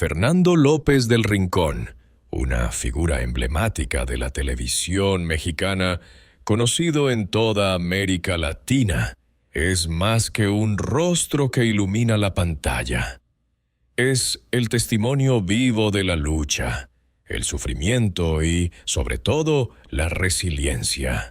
Fernando López del Rincón, una figura emblemática de la televisión mexicana, conocido en toda América Latina, es más que un rostro que ilumina la pantalla. Es el testimonio vivo de la lucha, el sufrimiento y, sobre todo, la resiliencia.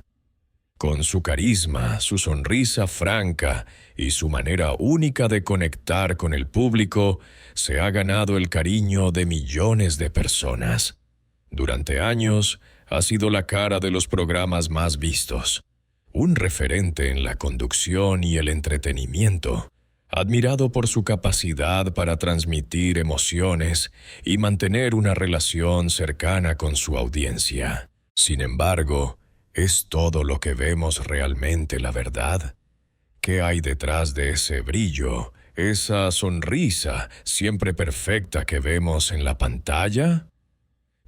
Con su carisma, su sonrisa franca y su manera única de conectar con el público, se ha ganado el cariño de millones de personas. Durante años, ha sido la cara de los programas más vistos, un referente en la conducción y el entretenimiento, admirado por su capacidad para transmitir emociones y mantener una relación cercana con su audiencia. Sin embargo, ¿es todo lo que vemos realmente la verdad? ¿Qué hay detrás de ese brillo, esa sonrisa siempre perfecta que vemos en la pantalla?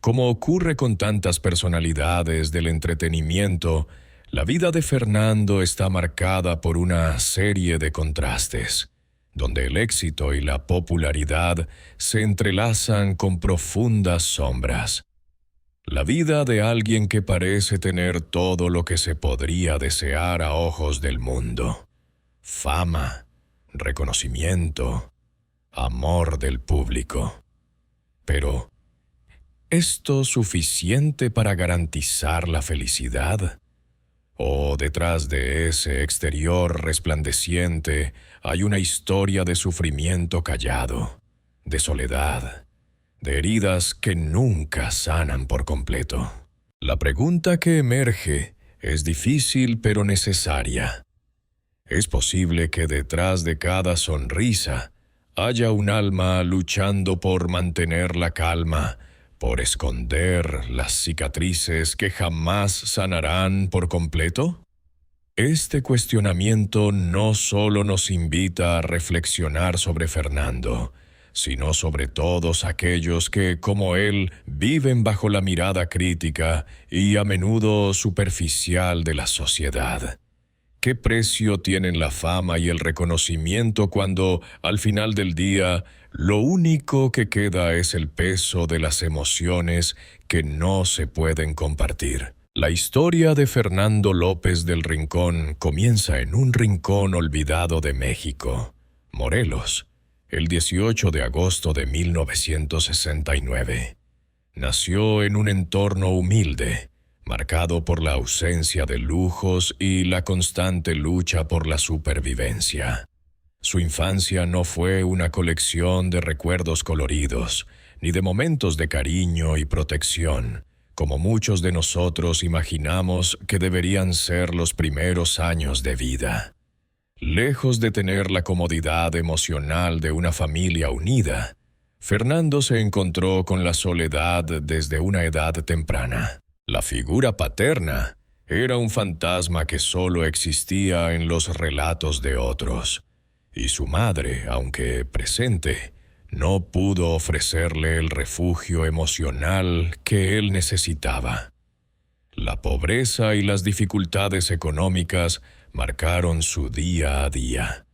Como ocurre con tantas personalidades del entretenimiento, la vida de Fernando está marcada por una serie de contrastes, donde el éxito y la popularidad se entrelazan con profundas sombras. La vida de alguien que parece tener todo lo que se podría desear a ojos del mundo: fama, reconocimiento, amor del público. Pero, ¿esto suficiente para garantizar la felicidad? ¿O detrás de ese exterior resplandeciente hay una historia de sufrimiento callado, de soledad, de heridas que nunca sanan por completo? La pregunta que emerge es difícil pero necesaria. ¿Es posible que detrás de cada sonrisa haya un alma luchando por mantener la calma, por esconder las cicatrices que jamás sanarán por completo? Este cuestionamiento no solo nos invita a reflexionar sobre Fernando, sino sobre todos aquellos que, como él, viven bajo la mirada crítica y a menudo superficial de la sociedad. ¿Qué precio tienen la fama y el reconocimiento cuando, al final del día, lo único que queda es el peso de las emociones que no se pueden compartir? La historia de Fernando López del Rincón comienza en un rincón olvidado de México, Morelos, el 18 de agosto de 1969. Nació en un entorno humilde, marcado por la ausencia de lujos y la constante lucha por la supervivencia. Su infancia no fue una colección de recuerdos coloridos, ni de momentos de cariño y protección, como muchos de nosotros imaginamos que deberían ser los primeros años de vida. Lejos de tener la comodidad emocional de una familia unida, Fernando se encontró con la soledad desde una edad temprana. La figura paterna era un fantasma que solo existía en los relatos de otros, y su madre, aunque presente, no pudo ofrecerle el refugio emocional que él necesitaba. La pobreza y las dificultades económicas marcaron su día a día,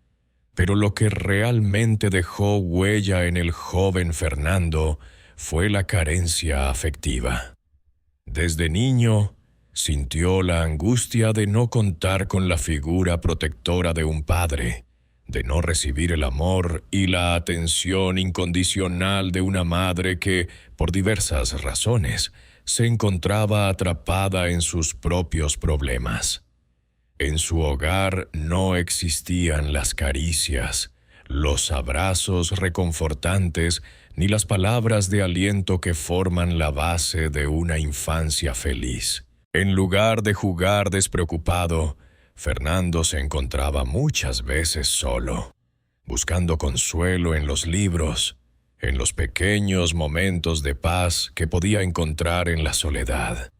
pero lo que realmente dejó huella en el joven Fernando fue la carencia afectiva. Desde niño, sintió la angustia de no contar con la figura protectora de un padre, de no recibir el amor y la atención incondicional de una madre que, por diversas razones, se encontraba atrapada en sus propios problemas. En su hogar no existían las caricias, los abrazos reconfortantes, ni las palabras de aliento que forman la base de una infancia feliz. En lugar de jugar despreocupado, Fernando se encontraba muchas veces solo, buscando consuelo en los libros, en los pequeños momentos de paz que podía encontrar en la soledad.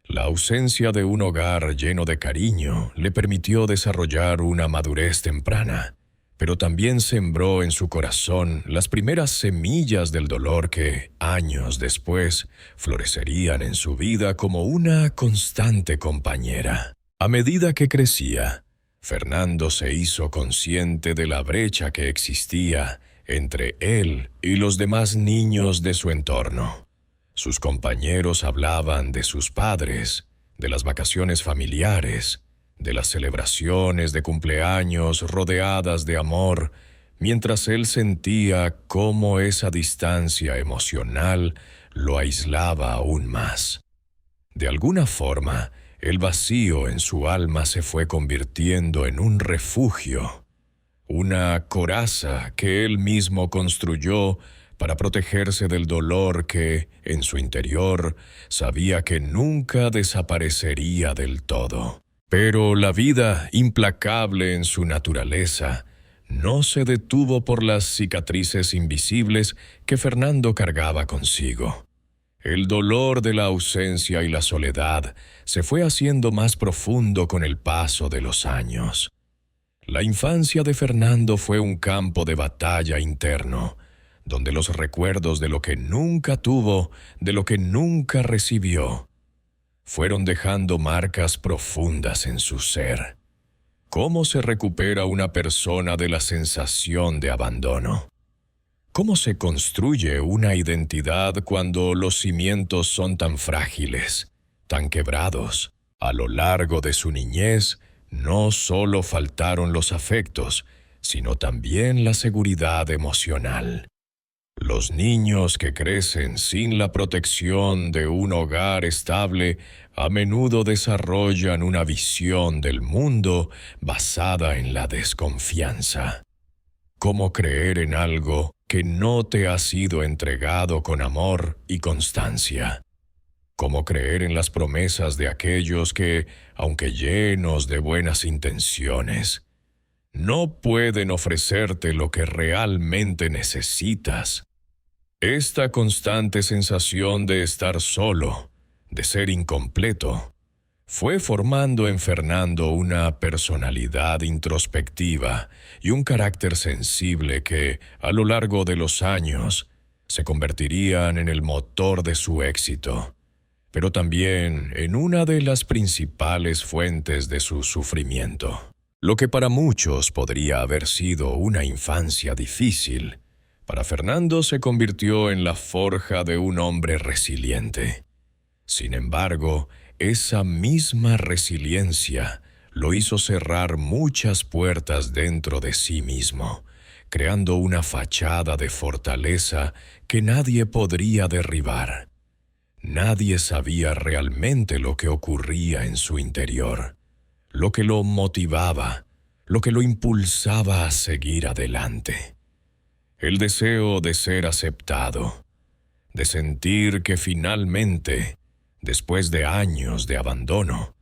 La ausencia de un hogar lleno de cariño le permitió desarrollar una madurez temprana, pero también sembró en su corazón las primeras semillas del dolor que, años después, florecerían en su vida como una constante compañera. A medida que crecía, Fernando se hizo consciente de la brecha que existía entre él y los demás niños de su entorno. Sus compañeros hablaban de sus padres, de las vacaciones familiares, de las celebraciones de cumpleaños rodeadas de amor, mientras él sentía cómo esa distancia emocional lo aislaba aún más. De alguna forma, el vacío en su alma se fue convirtiendo en un refugio, una coraza que él mismo construyó para protegerse del dolor que, en su interior, sabía que nunca desaparecería del todo. Pero la vida, implacable en su naturaleza, no se detuvo por las cicatrices invisibles que Fernando cargaba consigo. El dolor de la ausencia y la soledad se fue haciendo más profundo con el paso de los años. La infancia de Fernando fue un campo de batalla interno, donde los recuerdos de lo que nunca tuvo, de lo que nunca recibió, fueron dejando marcas profundas en su ser. ¿Cómo se recupera una persona de la sensación de abandono? ¿Cómo se construye una identidad cuando los cimientos son tan frágiles, tan quebrados? A lo largo de su niñez, no solo faltaron los afectos, sino también la seguridad emocional. Los niños que crecen sin la protección de un hogar estable a menudo desarrollan una visión del mundo basada en la desconfianza. ¿Cómo creer en algo que no te ha sido entregado con amor y constancia? ¿Cómo creer en las promesas de aquellos que, aunque llenos de buenas intenciones, no pueden ofrecerte lo que realmente necesitas? Esta constante sensación de estar solo, de ser incompleto, fue formando en Fernando una personalidad introspectiva y un carácter sensible que, a lo largo de los años, se convertirían en el motor de su éxito, pero también en una de las principales fuentes de su sufrimiento. Lo que para muchos podría haber sido una infancia difícil, para Fernando se convirtió en la forja de un hombre resiliente. Sin embargo, esa misma resiliencia lo hizo cerrar muchas puertas dentro de sí mismo, creando una fachada de fortaleza que nadie podría derribar. Nadie sabía realmente lo que ocurría en su interior, lo que lo motivaba, lo que lo impulsaba a seguir adelante. El deseo de ser aceptado, de sentir que finalmente, después de años de abandono,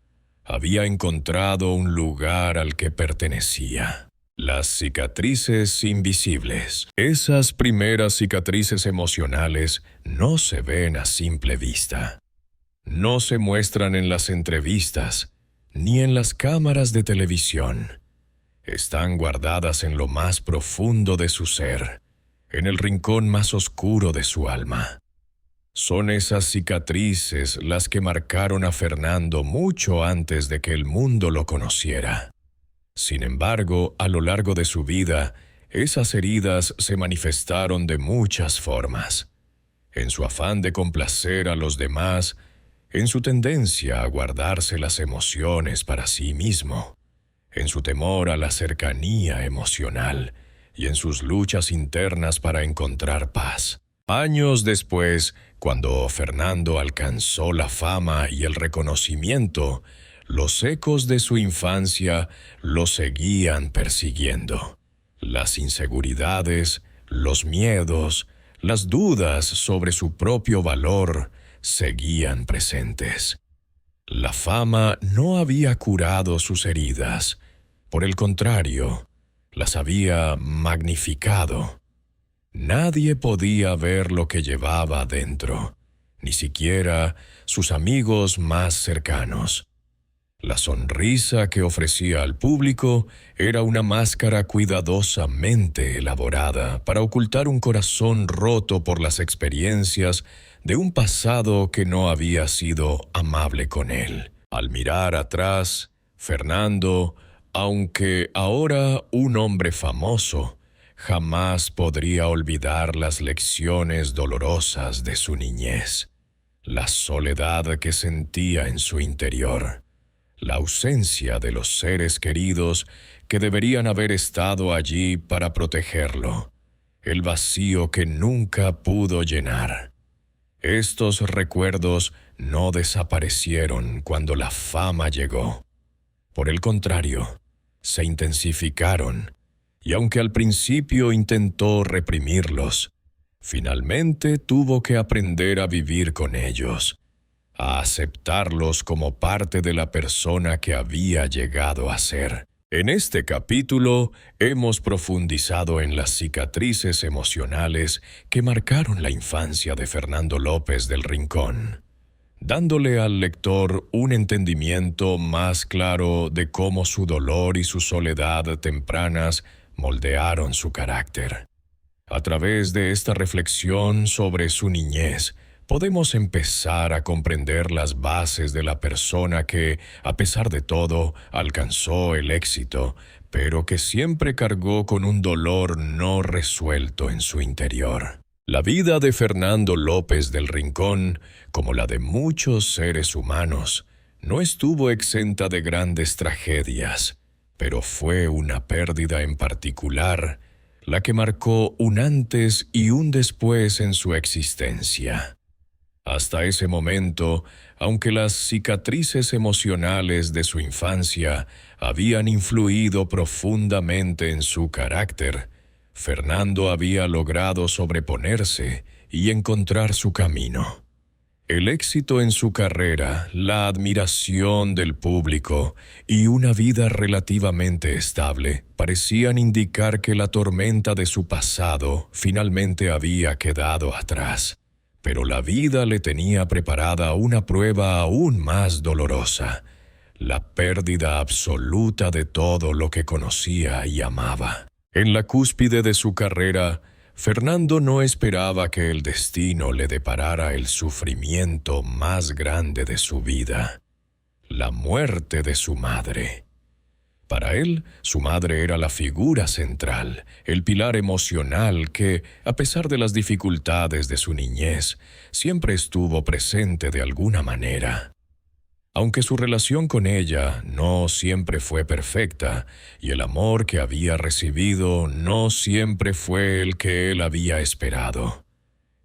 había encontrado un lugar al que pertenecía. Las cicatrices invisibles. Esas primeras cicatrices emocionales no se ven a simple vista. No se muestran en las entrevistas, ni en las cámaras de televisión. Están guardadas en lo más profundo de su ser, en el rincón más oscuro de su alma. Son esas cicatrices las que marcaron a Fernando mucho antes de que el mundo lo conociera. Sin embargo, a lo largo de su vida, esas heridas se manifestaron de muchas formas. En su afán de complacer a los demás, en su tendencia a guardarse las emociones para sí mismo, en su temor a la cercanía emocional y en sus luchas internas para encontrar paz. Años después, cuando Fernando alcanzó la fama y el reconocimiento, los ecos de su infancia lo seguían persiguiendo. Las inseguridades, los miedos, las dudas sobre su propio valor seguían presentes. La fama no había curado sus heridas. Por el contrario, las había magnificado. Nadie podía ver lo que llevaba adentro, ni siquiera sus amigos más cercanos. La sonrisa que ofrecía al público era una máscara cuidadosamente elaborada para ocultar un corazón roto por las experiencias de un pasado que no había sido amable con él. Al mirar atrás, Fernando, aunque ahora un hombre famoso, jamás podría olvidar las lecciones dolorosas de su niñez, la soledad que sentía en su interior, la ausencia de los seres queridos que deberían haber estado allí para protegerlo, el vacío que nunca pudo llenar. Estos recuerdos no desaparecieron cuando la fama llegó. Por el contrario, se intensificaron, y aunque al principio intentó reprimirlos, finalmente tuvo que aprender a vivir con ellos, a aceptarlos como parte de la persona que había llegado a ser. En este capítulo hemos profundizado en las cicatrices emocionales que marcaron la infancia de Fernando López del Rincón, dándole al lector un entendimiento más claro de cómo su dolor y su soledad tempranas moldearon su carácter. A través de esta reflexión sobre su niñez, podemos empezar a comprender las bases de la persona que, a pesar de todo, alcanzó el éxito, pero que siempre cargó con un dolor no resuelto en su interior. La vida de Fernando López del Rincón, como la de muchos seres humanos, no estuvo exenta de grandes tragedias, pero fue una pérdida en particular la que marcó un antes y un después en su existencia. Hasta ese momento, aunque las cicatrices emocionales de su infancia habían influido profundamente en su carácter, Fernando había logrado sobreponerse y encontrar su camino. El éxito en su carrera, la admiración del público y una vida relativamente estable parecían indicar que la tormenta de su pasado finalmente había quedado atrás. Pero la vida le tenía preparada una prueba aún más dolorosa: la pérdida absoluta de todo lo que conocía y amaba. En la cúspide de su carrera, Fernando no esperaba que el destino le deparara el sufrimiento más grande de su vida: la muerte de su madre. Para él, su madre era la figura central, el pilar emocional que, a pesar de las dificultades de su niñez, siempre estuvo presente de alguna manera. Aunque su relación con ella no siempre fue perfecta y el amor que había recibido no siempre fue el que él había esperado,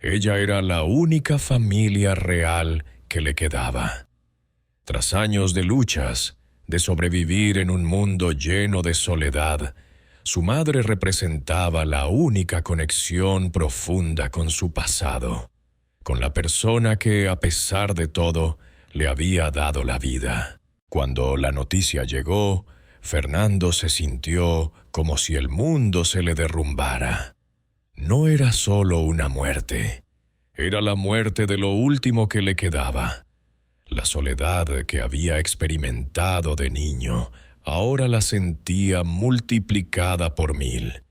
ella era la única familia real que le quedaba. Tras años de luchas, de sobrevivir en un mundo lleno de soledad, su madre representaba la única conexión profunda con su pasado, con la persona que, a pesar de todo, le había dado la vida. Cuando la noticia llegó, Fernando se sintió como si el mundo se le derrumbara. No era solo una muerte, era la muerte de lo último que le quedaba. La soledad que había experimentado de niño, ahora la sentía multiplicada por 1000.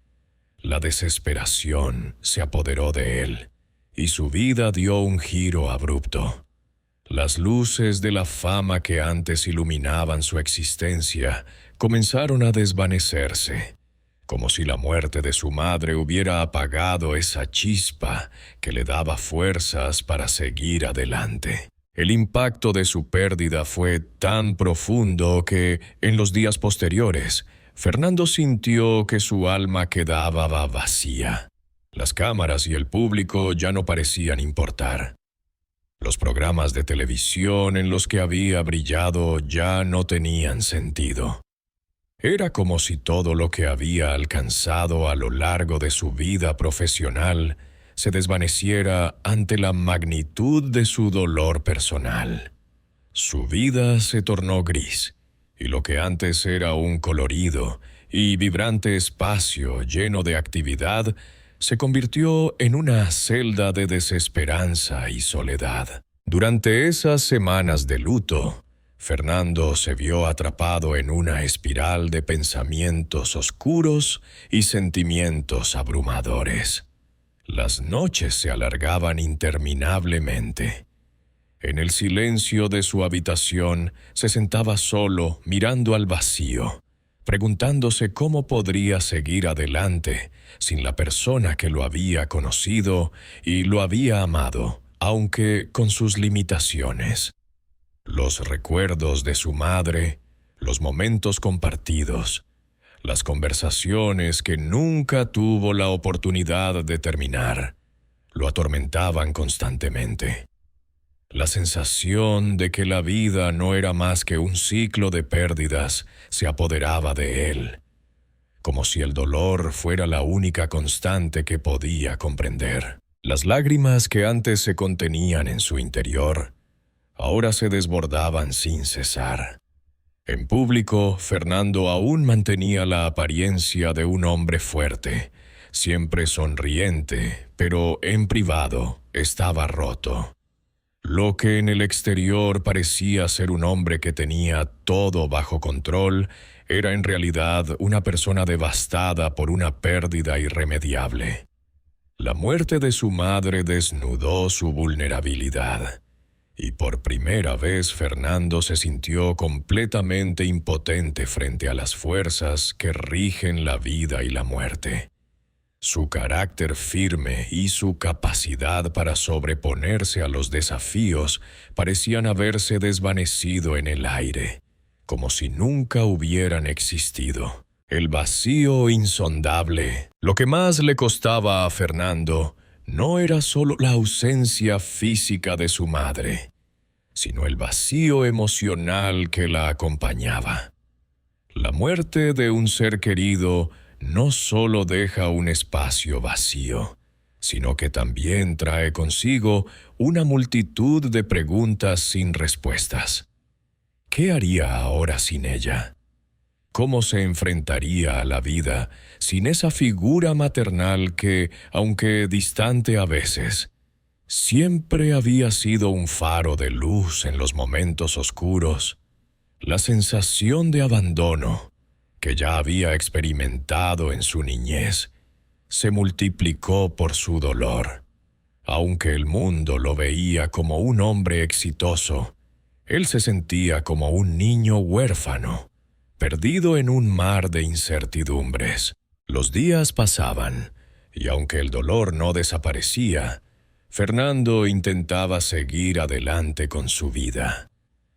La desesperación se apoderó de él, y su vida dio un giro abrupto. Las luces de la fama que antes iluminaban su existencia comenzaron a desvanecerse, como si la muerte de su madre hubiera apagado esa chispa que le daba fuerzas para seguir adelante. El impacto de su pérdida fue tan profundo que, en los días posteriores, Fernando sintió que su alma quedaba vacía. Las cámaras y el público ya no parecían importar. Los programas de televisión en los que había brillado ya no tenían sentido. Era como si todo lo que había alcanzado a lo largo de su vida profesional se desvaneciera ante la magnitud de su dolor personal. Su vida se tornó gris, y lo que antes era un colorido y vibrante espacio lleno de actividad se convirtió en una celda de desesperanza y soledad. Durante esas semanas de luto, Fernando se vio atrapado en una espiral de pensamientos oscuros y sentimientos abrumadores. Las noches se alargaban interminablemente. En el silencio de su habitación se sentaba solo mirando al vacío, preguntándose cómo podría seguir adelante sin la persona que lo había conocido y lo había amado, aunque con sus limitaciones. Los recuerdos de su madre, los momentos compartidos, las conversaciones que nunca tuvo la oportunidad de terminar, lo atormentaban constantemente. La sensación de que la vida no era más que un ciclo de pérdidas se apoderaba de él, como si el dolor fuera la única constante que podía comprender. Las lágrimas que antes se contenían en su interior, ahora se desbordaban sin cesar. En público, Fernando aún mantenía la apariencia de un hombre fuerte, siempre sonriente, pero en privado estaba roto. Lo que en el exterior parecía ser un hombre que tenía todo bajo control, era en realidad una persona devastada por una pérdida irremediable. La muerte de su madre desnudó su vulnerabilidad, y por primera vez Fernando se sintió completamente impotente frente a las fuerzas que rigen la vida y la muerte. Su carácter firme y su capacidad para sobreponerse a los desafíos parecían haberse desvanecido en el aire, como si nunca hubieran existido. El vacío insondable. Lo que más le costaba a Fernando no era solo la ausencia física de su madre, sino el vacío emocional que la acompañaba. La muerte de un ser querido no solo deja un espacio vacío, sino que también trae consigo una multitud de preguntas sin respuestas. ¿Qué haría ahora sin ella? ¿Cómo se enfrentaría a la vida sin esa figura maternal que, aunque distante a veces, siempre había sido un faro de luz en los momentos oscuros? La sensación de abandono que ya había experimentado en su niñez, se multiplicó por su dolor. Aunque el mundo lo veía como un hombre exitoso, él se sentía como un niño huérfano, perdido en un mar de incertidumbres. Los días pasaban, y aunque el dolor no desaparecía, Fernando intentaba seguir adelante con su vida.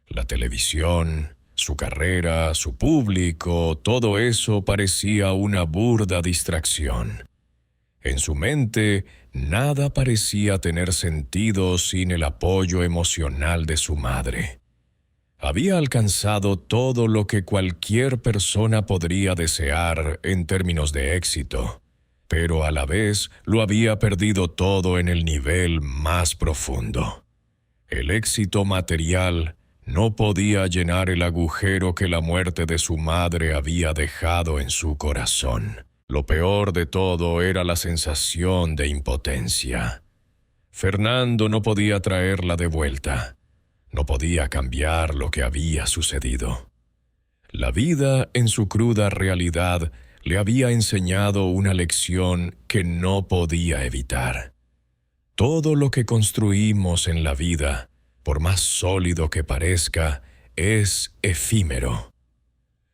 La televisión, su carrera, su público, todo eso parecía una burda distracción. En su mente, nada parecía tener sentido sin el apoyo emocional de su madre. Había alcanzado todo lo que cualquier persona podría desear en términos de éxito, pero a la vez lo había perdido todo en el nivel más profundo. El éxito material no podía llenar el agujero que la muerte de su madre había dejado en su corazón. Lo peor de todo era la sensación de impotencia. Fernando no podía traerla de vuelta. No podía cambiar lo que había sucedido. La vida, en su cruda realidad, le había enseñado una lección que no podía evitar. Todo lo que construimos en la vida, por más sólido que parezca, es efímero.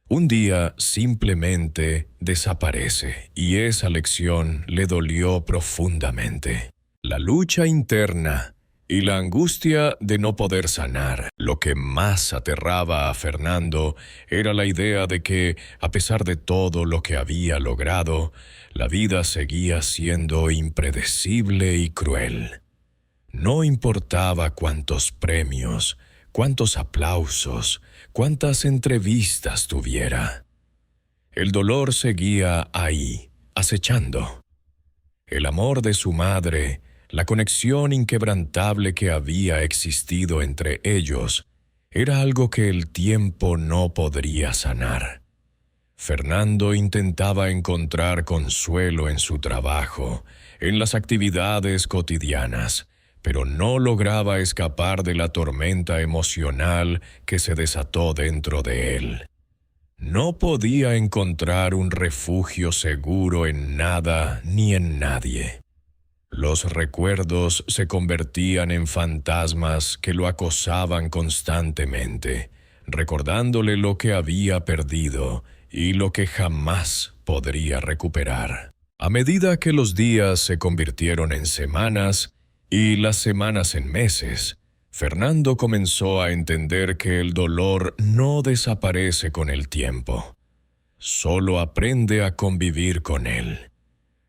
Un día simplemente desaparece, y esa lección le dolió profundamente. La lucha interna y la angustia de no poder sanar. Lo que más aterraba a Fernando era la idea de que, a pesar de todo lo que había logrado, la vida seguía siendo impredecible y cruel. No importaba cuántos premios, cuántos aplausos, cuántas entrevistas tuviera. El dolor seguía ahí, acechando. El amor de su madre, la conexión inquebrantable que había existido entre ellos, era algo que el tiempo no podría sanar. Fernando intentaba encontrar consuelo en su trabajo, en las actividades cotidianas, pero no lograba escapar de la tormenta emocional que se desató dentro de él. No podía encontrar un refugio seguro en nada ni en nadie. Los recuerdos se convertían en fantasmas que lo acosaban constantemente, recordándole lo que había perdido y lo que jamás podría recuperar. A medida que los días se convirtieron en semanas y las semanas en meses, Fernando comenzó a entender que el dolor no desaparece con el tiempo, solo aprende a convivir con él.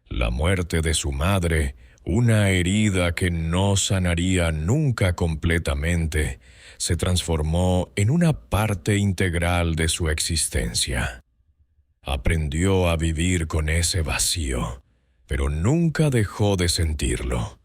La muerte de su madre, una herida que no sanaría nunca completamente, se transformó en una parte integral de su existencia. Aprendió a vivir con ese vacío, pero nunca dejó de sentirlo.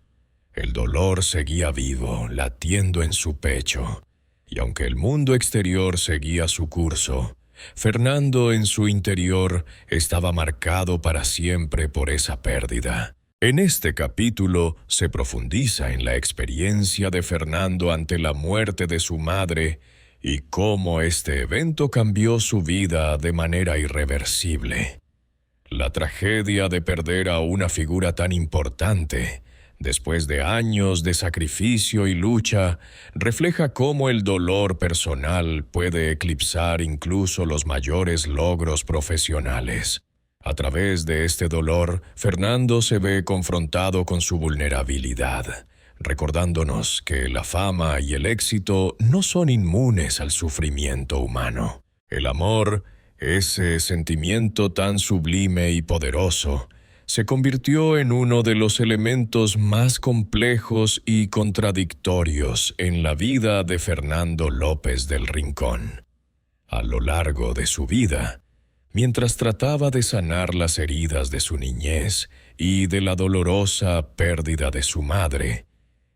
El dolor seguía vivo, latiendo en su pecho, y aunque el mundo exterior seguía su curso, Fernando en su interior estaba marcado para siempre por esa pérdida. En este capítulo se profundiza en la experiencia de Fernando ante la muerte de su madre y cómo este evento cambió su vida de manera irreversible. La tragedia de perder a una figura tan importante, después de años de sacrificio y lucha, refleja cómo el dolor personal puede eclipsar incluso los mayores logros profesionales. A través de este dolor, Fernando se ve confrontado con su vulnerabilidad, recordándonos que la fama y el éxito no son inmunes al sufrimiento humano. El amor, ese sentimiento tan sublime y poderoso, se convirtió en uno de los elementos más complejos y contradictorios en la vida de Fernando López del Rincón. A lo largo de su vida, mientras trataba de sanar las heridas de su niñez y de la dolorosa pérdida de su madre,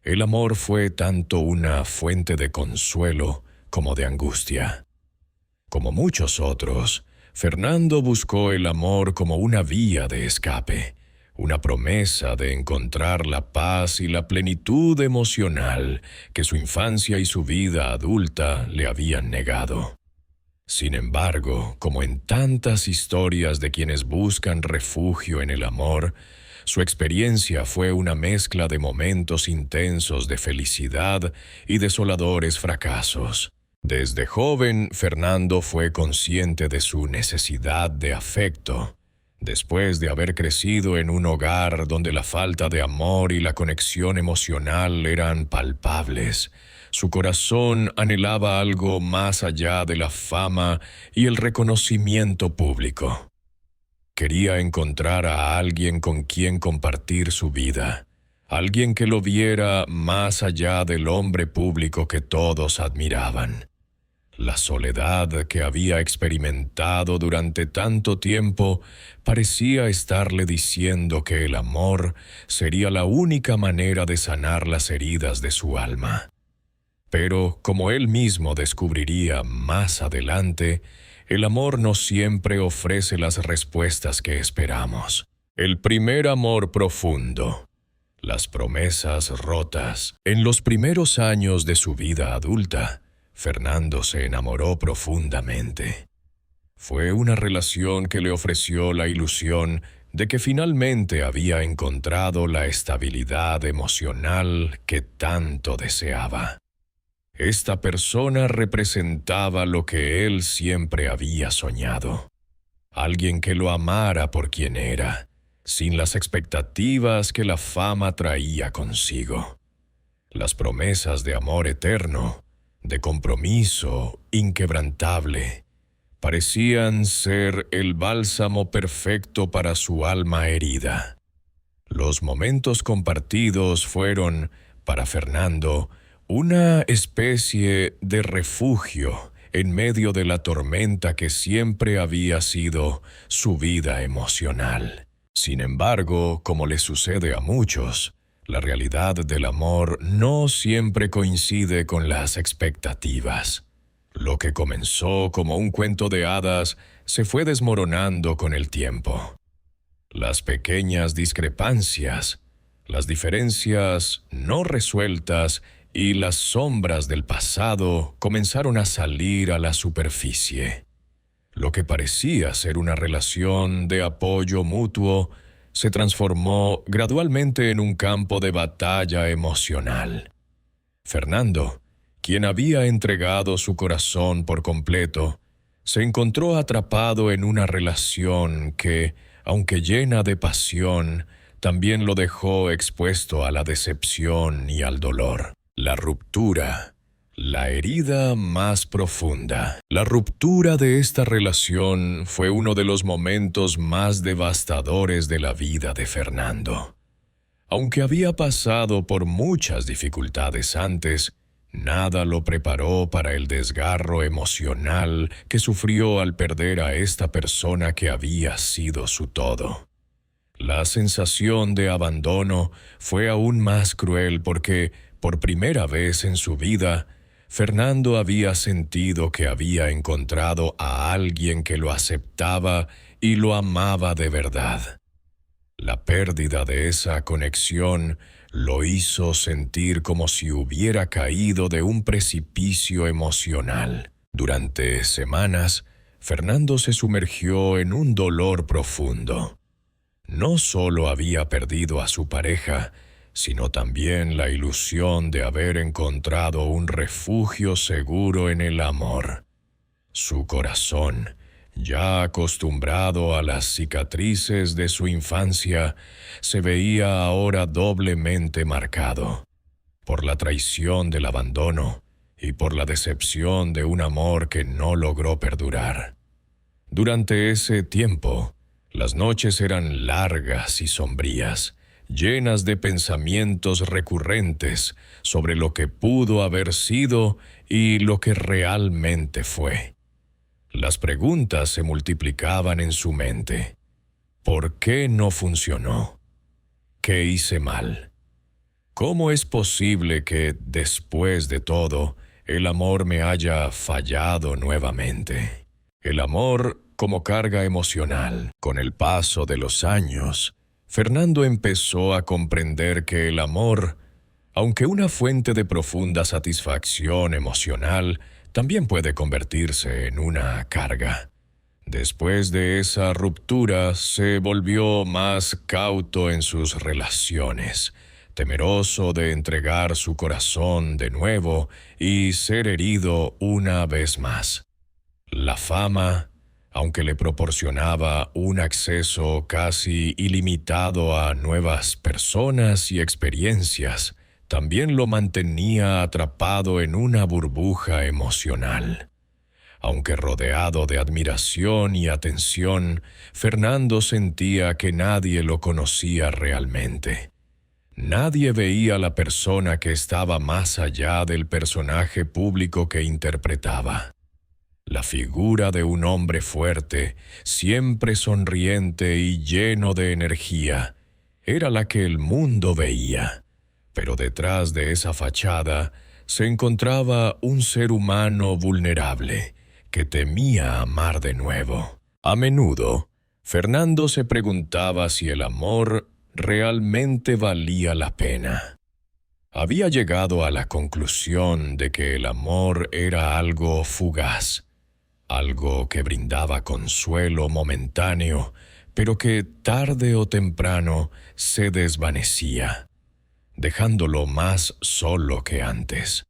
el amor fue tanto una fuente de consuelo como de angustia. Como muchos otros, Fernando buscó el amor como una vía de escape, una promesa de encontrar la paz y la plenitud emocional que su infancia y su vida adulta le habían negado. Sin embargo, como en tantas historias de quienes buscan refugio en el amor, su experiencia fue una mezcla de momentos intensos de felicidad y desoladores fracasos. Desde joven, Fernando fue consciente de su necesidad de afecto. Después de haber crecido en un hogar donde la falta de amor y la conexión emocional eran palpables, su corazón anhelaba algo más allá de la fama y el reconocimiento público. Quería encontrar a alguien con quien compartir su vida, alguien que lo viera más allá del hombre público que todos admiraban. La soledad que había experimentado durante tanto tiempo parecía estarle diciendo que el amor sería la única manera de sanar las heridas de su alma. Pero, como él mismo descubriría más adelante, el amor no siempre ofrece las respuestas que esperamos. El primer amor profundo, las promesas rotas. En los primeros años de su vida adulta, Fernando se enamoró profundamente. Fue una relación que le ofreció la ilusión de que finalmente había encontrado la estabilidad emocional que tanto deseaba. Esta persona representaba lo que él siempre había soñado. Alguien que lo amara por quien era, sin las expectativas que la fama traía consigo. Las promesas de amor eterno, de compromiso inquebrantable, parecían ser el bálsamo perfecto para su alma herida. Los momentos compartidos fueron, para Fernando, una especie de refugio en medio de la tormenta que siempre había sido su vida emocional. Sin embargo, como le sucede a muchos, la realidad del amor no siempre coincide con las expectativas. Lo que comenzó como un cuento de hadas se fue desmoronando con el tiempo. Las pequeñas discrepancias, las diferencias no resueltas y las sombras del pasado comenzaron a salir a la superficie. Lo que parecía ser una relación de apoyo mutuo se transformó gradualmente en un campo de batalla emocional. Fernando, quien había entregado su corazón por completo, Se encontró atrapado en una relación que, aunque llena de pasión, también lo dejó expuesto a la decepción y al dolor. La ruptura, la herida más profunda. La ruptura de esta relación fue uno de los momentos más devastadores de la vida de Fernando. Aunque había pasado por muchas dificultades antes, nada lo preparó para el desgarro emocional que sufrió al perder a esta persona que había sido su todo. La sensación de abandono fue aún más cruel porque, por primera vez en su vida, Fernando había sentido que había encontrado a alguien que lo aceptaba y lo amaba de verdad. La pérdida de esa conexión lo hizo sentir como si hubiera caído de un precipicio emocional. Durante semanas, Fernando se sumergió en un dolor profundo. No solo había perdido a su pareja, sino también la ilusión de haber encontrado un refugio seguro en el amor. Su corazón, ya acostumbrado a las cicatrices de su infancia, se veía ahora doblemente marcado, por la traición del abandono y por la decepción de un amor que no logró perdurar. Durante ese tiempo, las noches eran largas y sombrías, llenas de pensamientos recurrentes sobre lo que pudo haber sido y lo que realmente fue. Las preguntas se multiplicaban en su mente. ¿Por qué no funcionó? ¿Qué hice mal? ¿Cómo es posible que, después de todo, el amor me haya fallado nuevamente? El amor como carga emocional. Con el paso de los años, Fernando empezó a comprender que el amor, aunque una fuente de profunda satisfacción emocional, también puede convertirse en una carga. Después de esa ruptura, se volvió más cauto en sus relaciones, temeroso de entregar su corazón de nuevo y ser herido una vez más. La fama, aunque le proporcionaba un acceso casi ilimitado a nuevas personas y experiencias, también lo mantenía atrapado en una burbuja emocional. Aunque rodeado de admiración y atención, Fernando sentía que nadie lo conocía realmente. Nadie veía a la persona que estaba más allá del personaje público que interpretaba. La figura de un hombre fuerte, siempre sonriente y lleno de energía, era la que el mundo veía. Pero detrás de esa fachada se encontraba un ser humano vulnerable que temía amar de nuevo. A menudo, Fernando se preguntaba si el amor realmente valía la pena. Había llegado a la conclusión de que el amor era algo fugaz, algo que brindaba consuelo momentáneo, pero que tarde o temprano se desvanecía, dejándolo más solo que antes.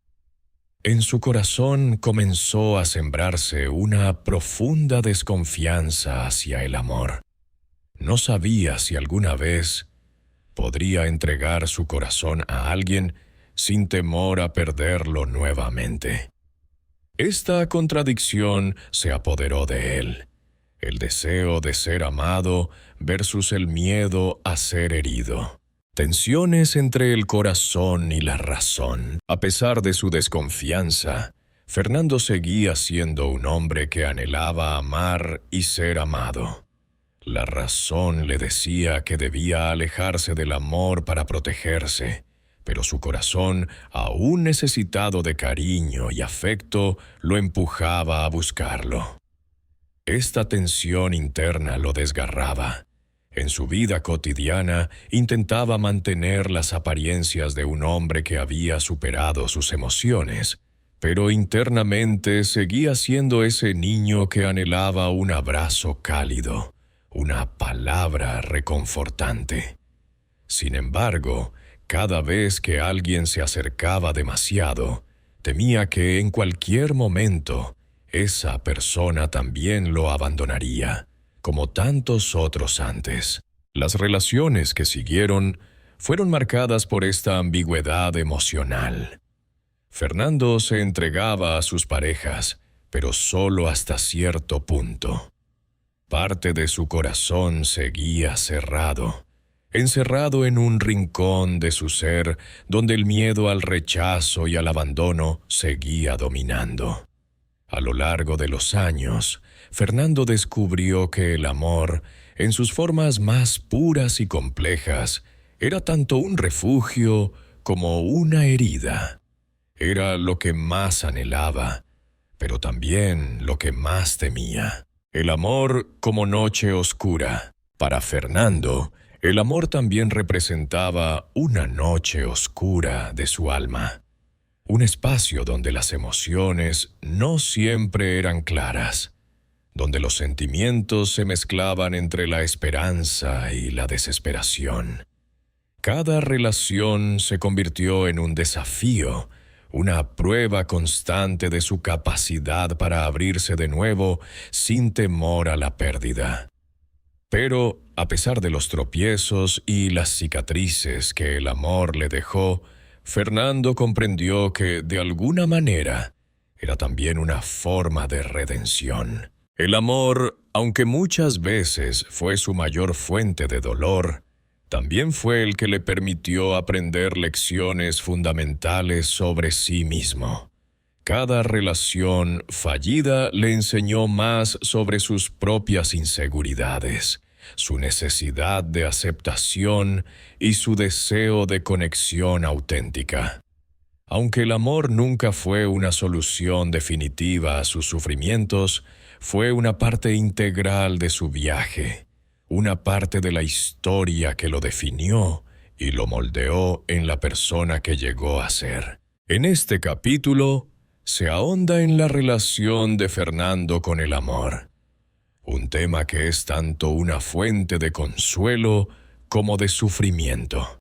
En su corazón comenzó a sembrarse una profunda desconfianza hacia el amor. No sabía si alguna vez podría entregar su corazón a alguien sin temor a perderlo nuevamente. Esta contradicción se apoderó de él. El deseo de ser amado versus el miedo a ser herido. Tensiones entre el corazón y la razón. A pesar de su desconfianza, Fernando seguía siendo un hombre que anhelaba amar y ser amado. La razón le decía que debía alejarse del amor para protegerse, pero su corazón, aún necesitado de cariño y afecto, lo empujaba a buscarlo. Esta tensión interna lo desgarraba. En su vida cotidiana intentaba mantener las apariencias de un hombre que había superado sus emociones, pero internamente seguía siendo ese niño que anhelaba un abrazo cálido, una palabra reconfortante. Sin embargo, cada vez que alguien se acercaba demasiado, temía que en cualquier momento esa persona también lo abandonaría, como tantos otros antes. Las relaciones que siguieron fueron marcadas por esta ambigüedad emocional. Fernando se entregaba a sus parejas, pero solo hasta cierto punto. Parte de su corazón seguía cerrado, encerrado en un rincón de su ser donde el miedo al rechazo y al abandono seguía dominando. A lo largo de los años, Fernando descubrió que el amor, en sus formas más puras y complejas, era tanto un refugio como una herida. Era lo que más anhelaba, pero también lo que más temía. El amor como noche oscura. Para Fernando, el amor también representaba una noche oscura de su alma. Un espacio donde las emociones no siempre eran claras, donde los sentimientos se mezclaban entre la esperanza y la desesperación. Cada relación se convirtió en un desafío, una prueba constante de su capacidad para abrirse de nuevo sin temor a la pérdida. Pero, a pesar de los tropiezos y las cicatrices que el amor le dejó, Fernando comprendió que, de alguna manera, era también una forma de redención. El amor, aunque muchas veces fue su mayor fuente de dolor, también fue el que le permitió aprender lecciones fundamentales sobre sí mismo. Cada relación fallida le enseñó más sobre sus propias inseguridades, su necesidad de aceptación y su deseo de conexión auténtica. Aunque el amor nunca fue una solución definitiva a sus sufrimientos, fue una parte integral de su viaje, una parte de la historia que lo definió y lo moldeó en la persona que llegó a ser. En este capítulo, se ahonda en la relación de Fernando con el amor, un tema que es tanto una fuente de consuelo como de sufrimiento.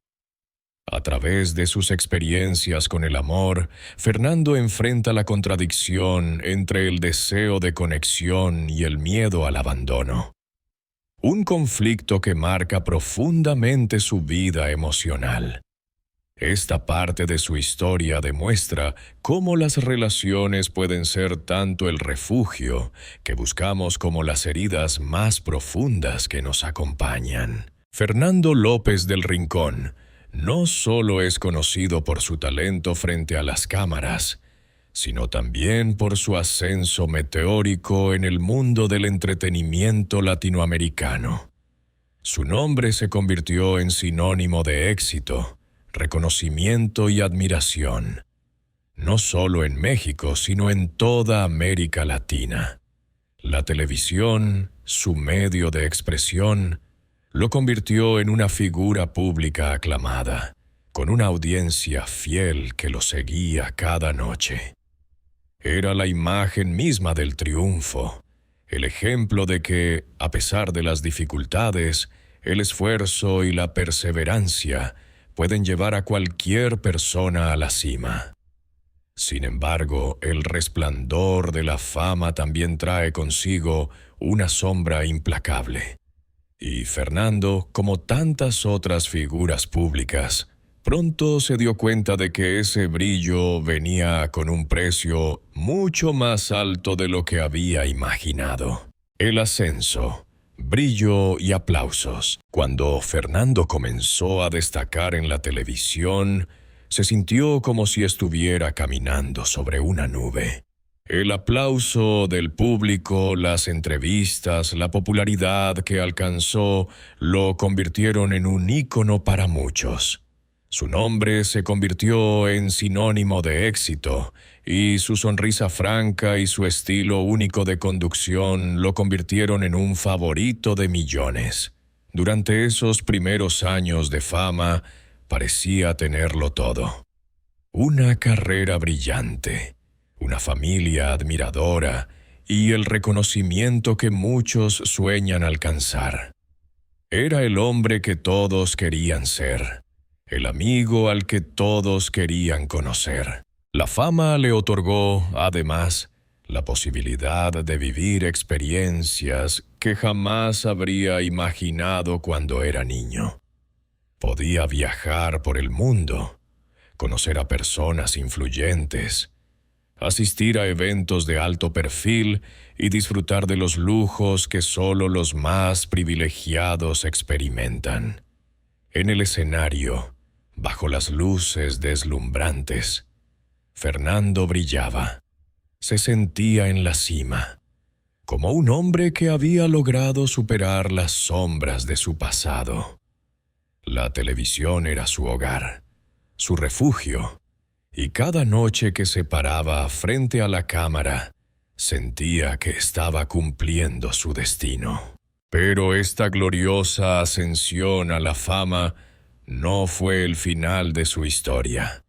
A través de sus experiencias con el amor, Fernando enfrenta la contradicción entre el deseo de conexión y el miedo al abandono. Un conflicto que marca profundamente su vida emocional. Esta parte de su historia demuestra cómo las relaciones pueden ser tanto el refugio que buscamos como las heridas más profundas que nos acompañan. Fernando López del Rincón no solo es conocido por su talento frente a las cámaras, sino también por su ascenso meteórico en el mundo del entretenimiento latinoamericano. Su nombre se convirtió en sinónimo de éxito, reconocimiento y admiración, no solo en México, sino en toda América Latina. La televisión, su medio de expresión, lo convirtió en una figura pública aclamada, con una audiencia fiel que lo seguía cada noche. Era la imagen misma del triunfo, el ejemplo de que, a pesar de las dificultades, el esfuerzo y la perseverancia pueden llevar a cualquier persona a la cima. Sin embargo, el resplandor de la fama también trae consigo una sombra implacable. Y Fernando, como tantas otras figuras públicas, pronto se dio cuenta de que ese brillo venía con un precio mucho más alto de lo que había imaginado. El ascenso, brillo y aplausos. Cuando Fernando comenzó a destacar en la televisión, se sintió como si estuviera caminando sobre una nube. El aplauso del público, las entrevistas, la popularidad que alcanzó, lo convirtieron en un ícono para muchos. Su nombre se convirtió en sinónimo de éxito, y su sonrisa franca y su estilo único de conducción lo convirtieron en un favorito de millones. Durante esos primeros años de fama, parecía tenerlo todo. Una carrera brillante, una familia admiradora y el reconocimiento que muchos sueñan alcanzar. Era el hombre que todos querían ser, el amigo al que todos querían conocer. La fama le otorgó, además, la posibilidad de vivir experiencias que jamás habría imaginado cuando era niño. Podía viajar por el mundo, conocer a personas influyentes, asistir a eventos de alto perfil y disfrutar de los lujos que solo los más privilegiados experimentan. En el escenario, bajo las luces deslumbrantes, Fernando brillaba. Se sentía en la cima, como un hombre que había logrado superar las sombras de su pasado. La televisión era su hogar, su refugio, y cada noche que se paraba frente a la cámara, sentía que estaba cumpliendo su destino. Pero esta gloriosa ascensión a la fama no fue el final de su historia.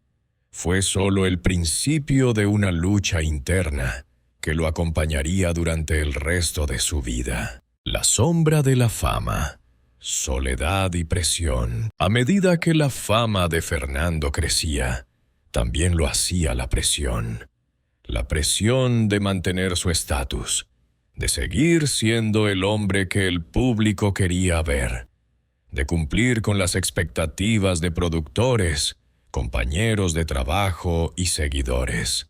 Fue solo el principio de una lucha interna que lo acompañaría durante el resto de su vida. La sombra de la fama, soledad y presión. A medida que la fama de Fernando crecía, también lo hacía la presión. La presión de mantener su estatus, de seguir siendo el hombre que el público quería ver, de cumplir con las expectativas de productores, compañeros de trabajo y seguidores.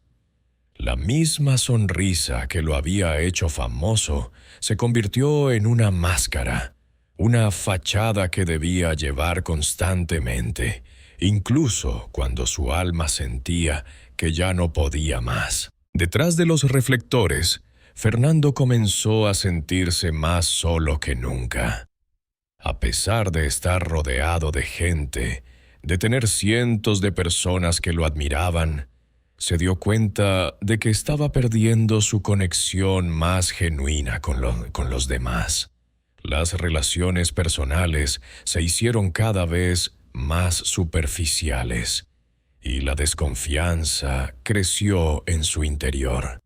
La misma sonrisa que lo había hecho famoso se convirtió en una máscara, una fachada que debía llevar constantemente, incluso cuando su alma sentía que ya no podía más. Detrás de los reflectores, Fernando comenzó a sentirse más solo que nunca. A pesar de estar rodeado de gente, de tener cientos de personas que lo admiraban, se dio cuenta de que estaba perdiendo su conexión más genuina con los demás. Las relaciones personales se hicieron cada vez más superficiales, y la desconfianza creció en su interior.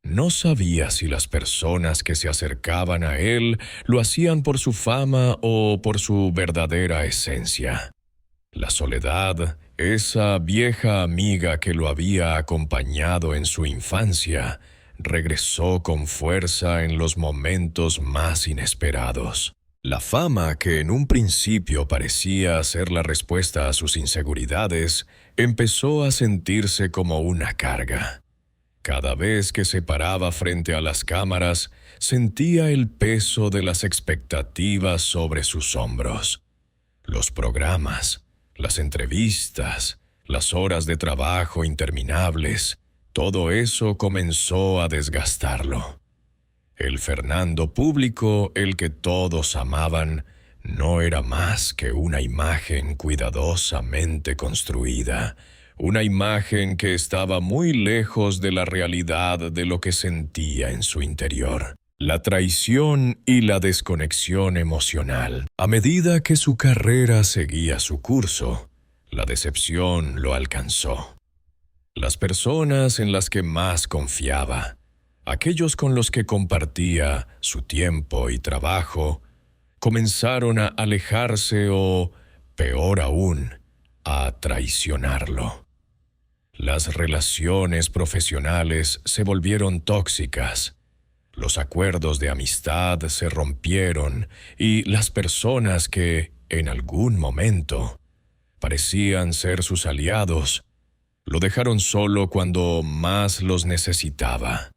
No sabía si las personas que se acercaban a él lo hacían por su fama o por su verdadera esencia. La soledad, esa vieja amiga que lo había acompañado en su infancia, regresó con fuerza en los momentos más inesperados. La fama, que en un principio parecía ser la respuesta a sus inseguridades, empezó a sentirse como una carga. Cada vez que se paraba frente a las cámaras, sentía el peso de las expectativas sobre sus hombros. Los programas, las entrevistas, las horas de trabajo interminables, todo eso comenzó a desgastarlo. El Fernando público, el que todos amaban, no era más que una imagen cuidadosamente construida, una imagen que estaba muy lejos de la realidad de lo que sentía en su interior. La traición y la desconexión emocional. A medida que su carrera seguía su curso, la decepción lo alcanzó. Las personas en las que más confiaba, aquellos con los que compartía su tiempo y trabajo, comenzaron a alejarse o, peor aún, a traicionarlo. Las relaciones profesionales se volvieron tóxicas. Los acuerdos de amistad se rompieron y las personas que, en algún momento, parecían ser sus aliados, lo dejaron solo cuando más los necesitaba.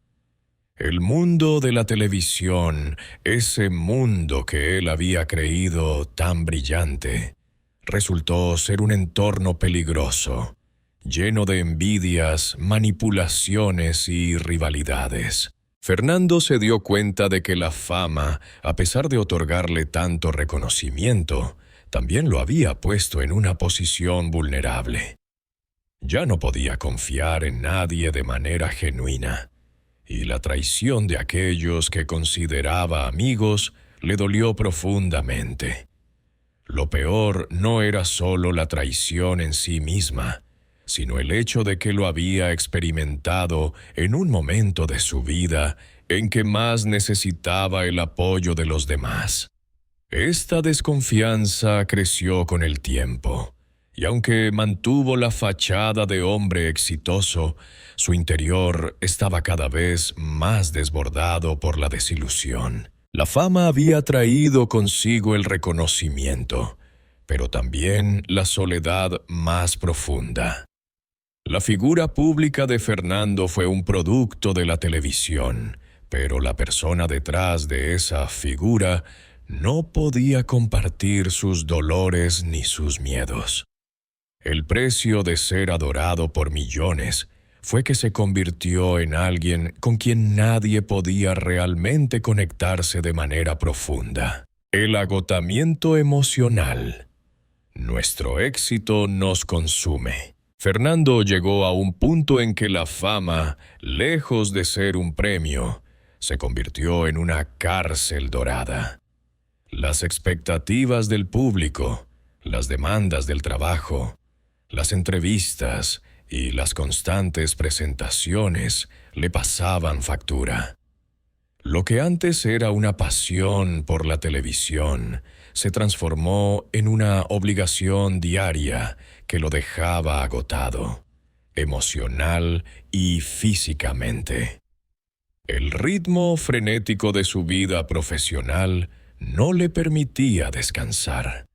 El mundo de la televisión, ese mundo que él había creído tan brillante, resultó ser un entorno peligroso, lleno de envidias, manipulaciones y rivalidades. Fernando se dio cuenta de que la fama, a pesar de otorgarle tanto reconocimiento, también lo había puesto en una posición vulnerable. Ya no podía confiar en nadie de manera genuina, y la traición de aquellos que consideraba amigos le dolió profundamente. Lo peor no era solo la traición en sí misma, sino el hecho de que lo había experimentado en un momento de su vida en que más necesitaba el apoyo de los demás. Esta desconfianza creció con el tiempo, Y aunque mantuvo la fachada de hombre exitoso, su interior estaba cada vez más desbordado por la desilusión. La fama había traído consigo el reconocimiento, pero también la soledad más profunda. La figura pública de Fernando fue un producto de la televisión, pero la persona detrás de esa figura no podía compartir sus dolores ni sus miedos. El precio de ser adorado por millones fue que se convirtió en alguien con quien nadie podía realmente conectarse de manera profunda. El agotamiento emocional. Nuestro éxito nos consume. Fernando llegó a un punto en que la fama, lejos de ser un premio, se convirtió en una cárcel dorada. Las expectativas del público, las demandas del trabajo, las entrevistas y las constantes presentaciones le pasaban factura. Lo que antes era una pasión por la televisión se transformó en una obligación diaria que lo dejaba agotado, emocional y físicamente. El ritmo frenético de su vida profesional no le permitía descansar,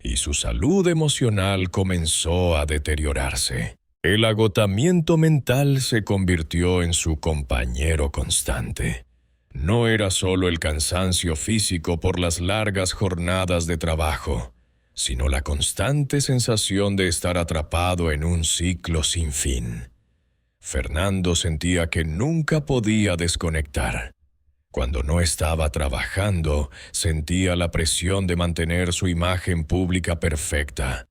y su salud emocional comenzó a deteriorarse. El agotamiento mental se convirtió en su compañero constante. No era solo el cansancio físico por las largas jornadas de trabajo, sino la constante sensación de estar atrapado en un ciclo sin fin. Fernando sentía que nunca podía desconectar. Cuando no estaba trabajando, sentía la presión de mantener su imagen pública perfecta.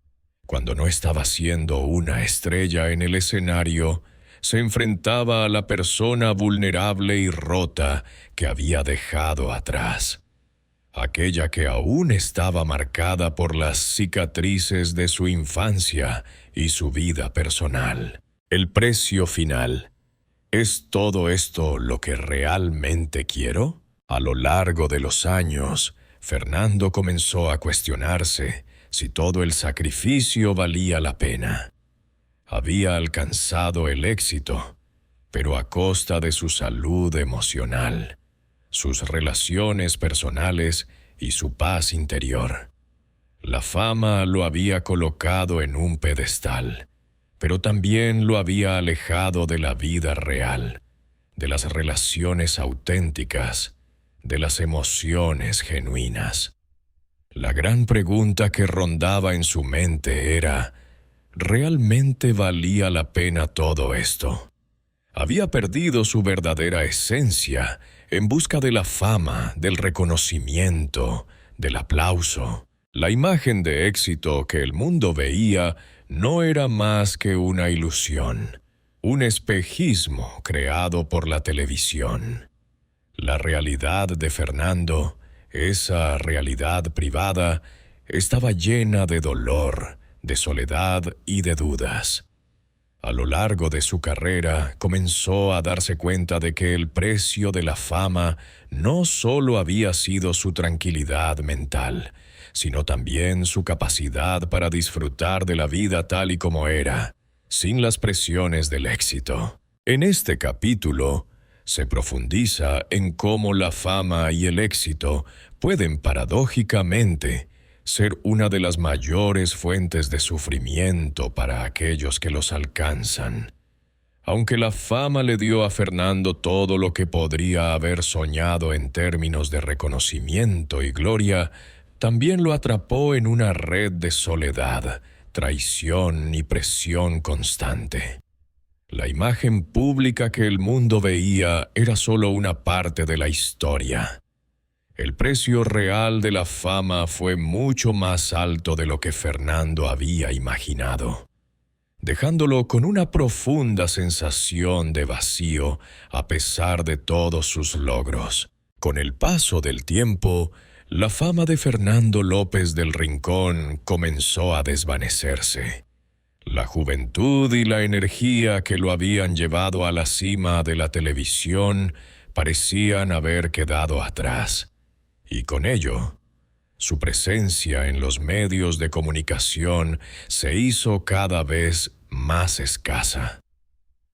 Cuando no estaba siendo una estrella en el escenario, se enfrentaba a la persona vulnerable y rota que había dejado atrás. Aquella que aún estaba marcada por las cicatrices de su infancia y su vida personal. El precio final. ¿Es todo esto lo que realmente quiero? A lo largo de los años, Fernando comenzó a cuestionarse si todo el sacrificio valía la pena. Había alcanzado el éxito, pero a costa de su salud emocional, sus relaciones personales y su paz interior. La fama lo había colocado en un pedestal, pero también lo había alejado de la vida real, de las relaciones auténticas, de las emociones genuinas. La gran pregunta que rondaba en su mente era: ¿realmente valía la pena todo esto? Había perdido su verdadera esencia en busca de la fama, del reconocimiento, del aplauso. La imagen de éxito que el mundo veía no era más que una ilusión, un espejismo creado por la televisión. La realidad de Fernando, esa realidad privada, estaba llena de dolor, de soledad y de dudas. A lo largo de su carrera, comenzó a darse cuenta de que el precio de la fama no solo había sido su tranquilidad mental, sino también su capacidad para disfrutar de la vida tal y como era, sin las presiones del éxito. En este capítulo, se profundiza en cómo la fama y el éxito pueden paradójicamente ser una de las mayores fuentes de sufrimiento para aquellos que los alcanzan. Aunque la fama le dio a Fernando todo lo que podría haber soñado en términos de reconocimiento y gloria, también lo atrapó en una red de soledad, traición y presión constante. La imagen pública que el mundo veía era solo una parte de la historia. El precio real de la fama fue mucho más alto de lo que Fernando había imaginado, dejándolo con una profunda sensación de vacío a pesar de todos sus logros. Con el paso del tiempo, la fama de Fernando López del Rincón comenzó a desvanecerse. La juventud y la energía que lo habían llevado a la cima de la televisión parecían haber quedado atrás. Y con ello, Su presencia en los medios de comunicación se hizo cada vez más escasa.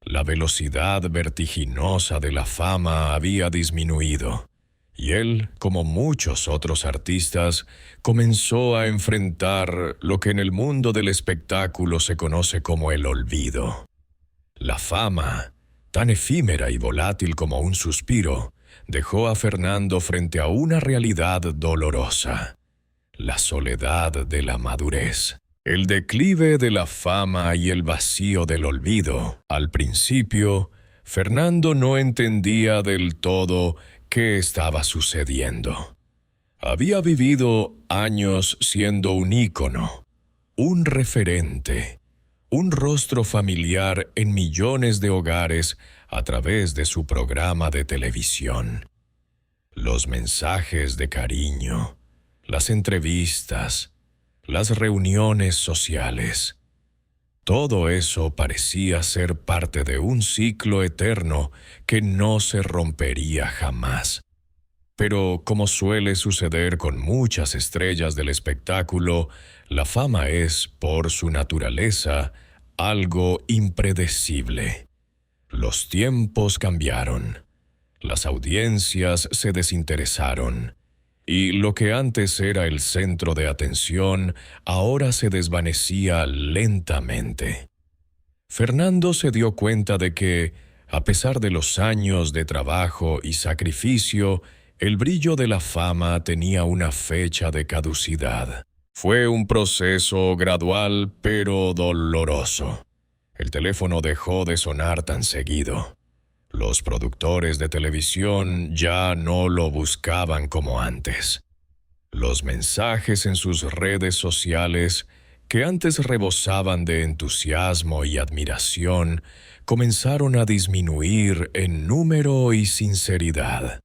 La velocidad vertiginosa de la fama había disminuido, y él, como muchos otros artistas, comenzó a enfrentar lo que en el mundo del espectáculo se conoce como el olvido. La fama, tan efímera y volátil como un suspiro, dejó a Fernando frente a una realidad dolorosa: la soledad de la madurez. El declive de la fama y el vacío del olvido. Al principio, Fernando no entendía del todo qué estaba sucediendo. Había vivido años siendo un ícono, un referente, un rostro familiar en millones de hogares a través de su programa de televisión. Los mensajes de cariño, las entrevistas, las reuniones sociales. Todo eso parecía ser parte de un ciclo eterno que no se rompería jamás. Pero, como suele suceder con muchas estrellas del espectáculo, la fama es, por su naturaleza, algo impredecible. Los tiempos cambiaron. Las audiencias se desinteresaron. Y lo que antes era el centro de atención, ahora se desvanecía lentamente. Fernando se dio cuenta de que, a pesar de los años de trabajo y sacrificio, el brillo de la fama tenía una fecha de caducidad. Fue un proceso gradual pero doloroso. El teléfono dejó de sonar tan seguido. Los productores de televisión ya no lo buscaban como antes. Los mensajes en sus redes sociales, que antes rebosaban de entusiasmo y admiración, comenzaron a disminuir en número y sinceridad.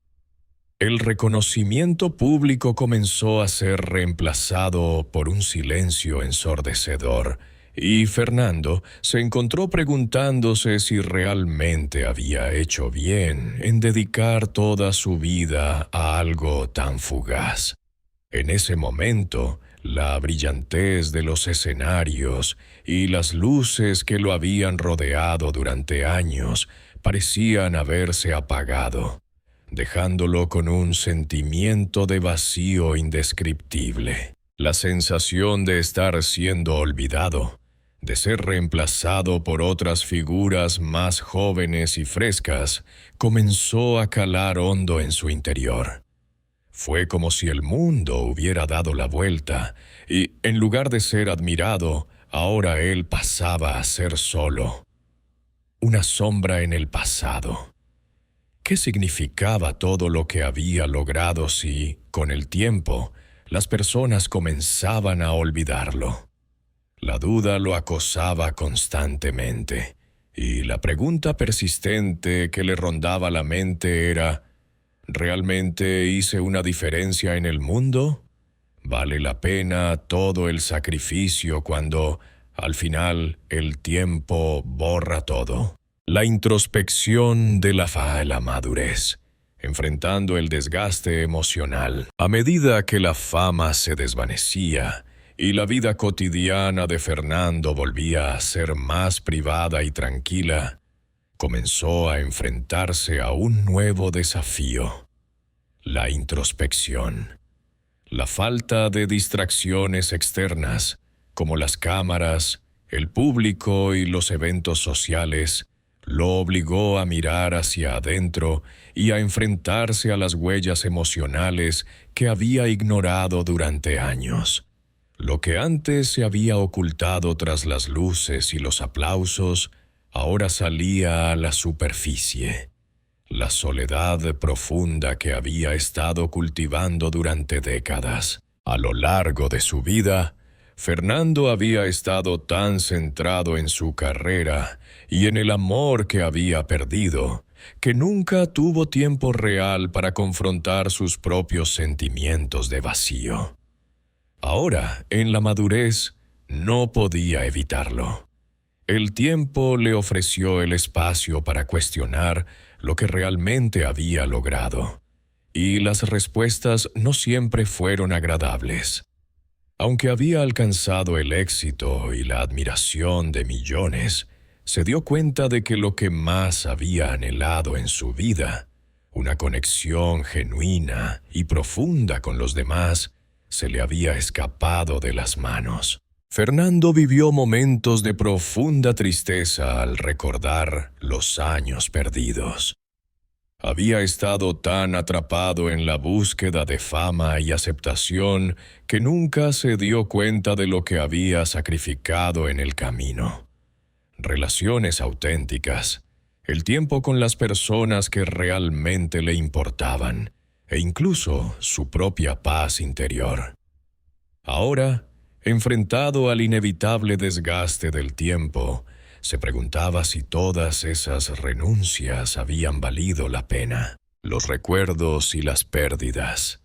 El reconocimiento público comenzó a ser reemplazado por un silencio ensordecedor, y Fernando se encontró preguntándose si realmente había hecho bien en dedicar toda su vida a algo tan fugaz. En ese momento, la brillantez de los escenarios y las luces que lo habían rodeado durante años parecían haberse apagado, dejándolo con un sentimiento de vacío indescriptible. La sensación de estar siendo olvidado, de ser reemplazado por otras figuras más jóvenes y frescas, comenzó a calar hondo en su interior. Fue como si el mundo hubiera dado la vuelta, y en lugar de ser admirado, ahora él pasaba a ser solo. Una sombra en el pasado. ¿Qué significaba todo lo que había logrado si, con el tiempo, las personas comenzaban a olvidarlo? La duda lo acosaba constantemente, y la pregunta persistente que le rondaba la mente era: ¿realmente hice una diferencia en el mundo? ¿Vale la pena todo el sacrificio cuando, al final, el tiempo borra todo? La introspección de la madurez, enfrentando el desgaste emocional. A medida que la fama se desvanecía y la vida cotidiana de Fernando volvía a ser más privada y tranquila, comenzó a enfrentarse a un nuevo desafío: la introspección. La falta de distracciones externas, como las cámaras, el público y los eventos sociales, lo obligó a mirar hacia adentro y a enfrentarse a las huellas emocionales que había ignorado durante años. Lo que antes se había ocultado tras las luces y los aplausos, ahora salía a la superficie. La soledad profunda que había estado cultivando durante décadas. A lo largo de su vida, Fernando había estado tan centrado en su carrera y en el amor que había perdido, que nunca tuvo tiempo real para confrontar sus propios sentimientos de vacío. Ahora, en la madurez, no podía evitarlo. El tiempo le ofreció el espacio para cuestionar lo que realmente había logrado, y las respuestas no siempre fueron agradables. Aunque había alcanzado el éxito y la admiración de millones, se dio cuenta de que lo que más había anhelado en su vida, una conexión genuina y profunda con los demás, se le había escapado de las manos. Fernando vivió momentos de profunda tristeza al recordar los años perdidos. Había estado tan atrapado en la búsqueda de fama y aceptación que nunca se dio cuenta de lo que había sacrificado en el camino. Relaciones auténticas, el tiempo con las personas que realmente le importaban, e incluso su propia paz interior. Ahora, enfrentado al inevitable desgaste del tiempo, se preguntaba si todas esas renuncias habían valido la pena. Los recuerdos y las pérdidas.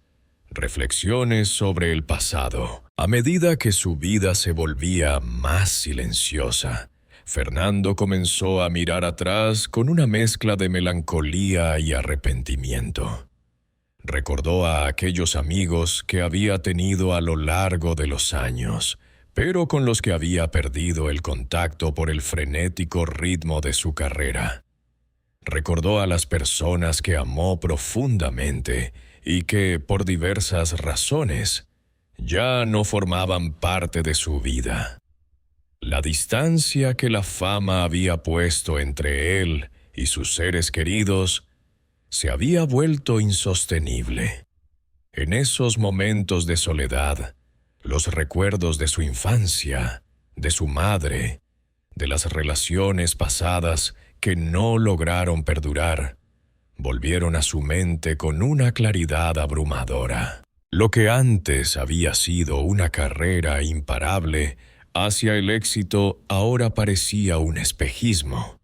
Reflexiones sobre el pasado. A medida que su vida se volvía más silenciosa, Fernando comenzó a mirar atrás con una mezcla de melancolía y arrepentimiento. Recordó a aquellos amigos que había tenido a lo largo de los años, pero con los que había perdido el contacto por el frenético ritmo de su carrera. Recordó a las personas que amó profundamente y que, por diversas razones, ya no formaban parte de su vida. La distancia que la fama había puesto entre él y sus seres queridos se había vuelto insostenible. En esos momentos de soledad, los recuerdos de su infancia, de su madre, de las relaciones pasadas que no lograron perdurar, volvieron a su mente con una claridad abrumadora. Lo que antes había sido una carrera imparable hacia el éxito ahora parecía un espejismo.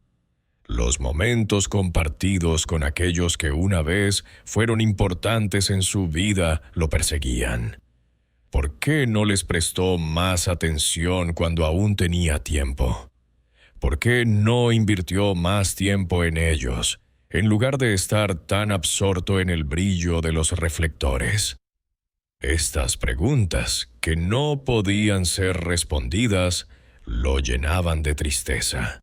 Los momentos compartidos con aquellos que una vez fueron importantes en su vida lo perseguían. ¿Por qué no les prestó más atención cuando aún tenía tiempo? ¿Por qué no invirtió más tiempo en ellos, en lugar de estar tan absorto en el brillo de los reflectores? Estas preguntas, que no podían ser respondidas, lo llenaban de tristeza.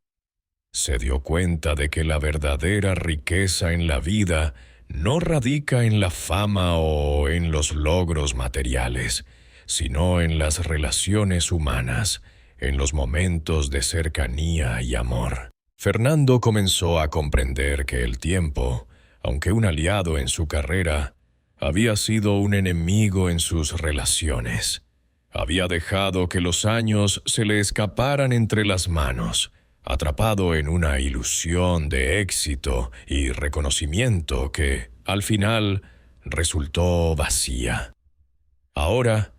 Se dio cuenta de que la verdadera riqueza en la vida no radica en la fama o en los logros materiales, sino en las relaciones humanas, en los momentos de cercanía y amor. Fernando comenzó a comprender que el tiempo, aunque un aliado en su carrera, había sido un enemigo en sus relaciones. Había dejado que los años se le escaparan entre las manos, atrapado en una ilusión de éxito y reconocimiento que, al final, resultó vacía. Ahora,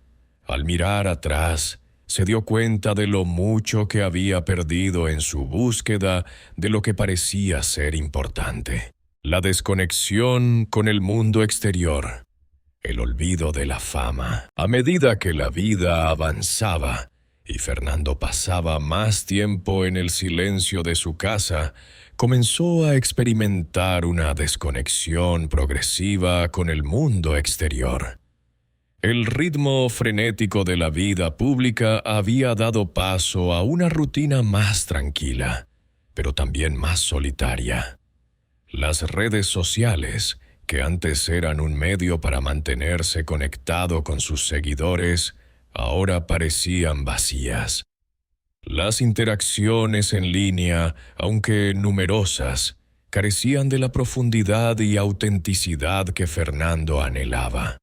al mirar atrás, se dio cuenta de lo mucho que había perdido en su búsqueda de lo que parecía ser importante. La desconexión con el mundo exterior, el olvido de la fama. A medida que la vida avanzaba y Fernando pasaba más tiempo en el silencio de su casa, comenzó a experimentar una desconexión progresiva con el mundo exterior. El ritmo frenético de la vida pública había dado paso a una rutina más tranquila, pero también más solitaria. Las redes sociales, que antes eran un medio para mantenerse conectado con sus seguidores, ahora parecían vacías. Las interacciones en línea, aunque numerosas, carecían de la profundidad y autenticidad que Fernando anhelaba.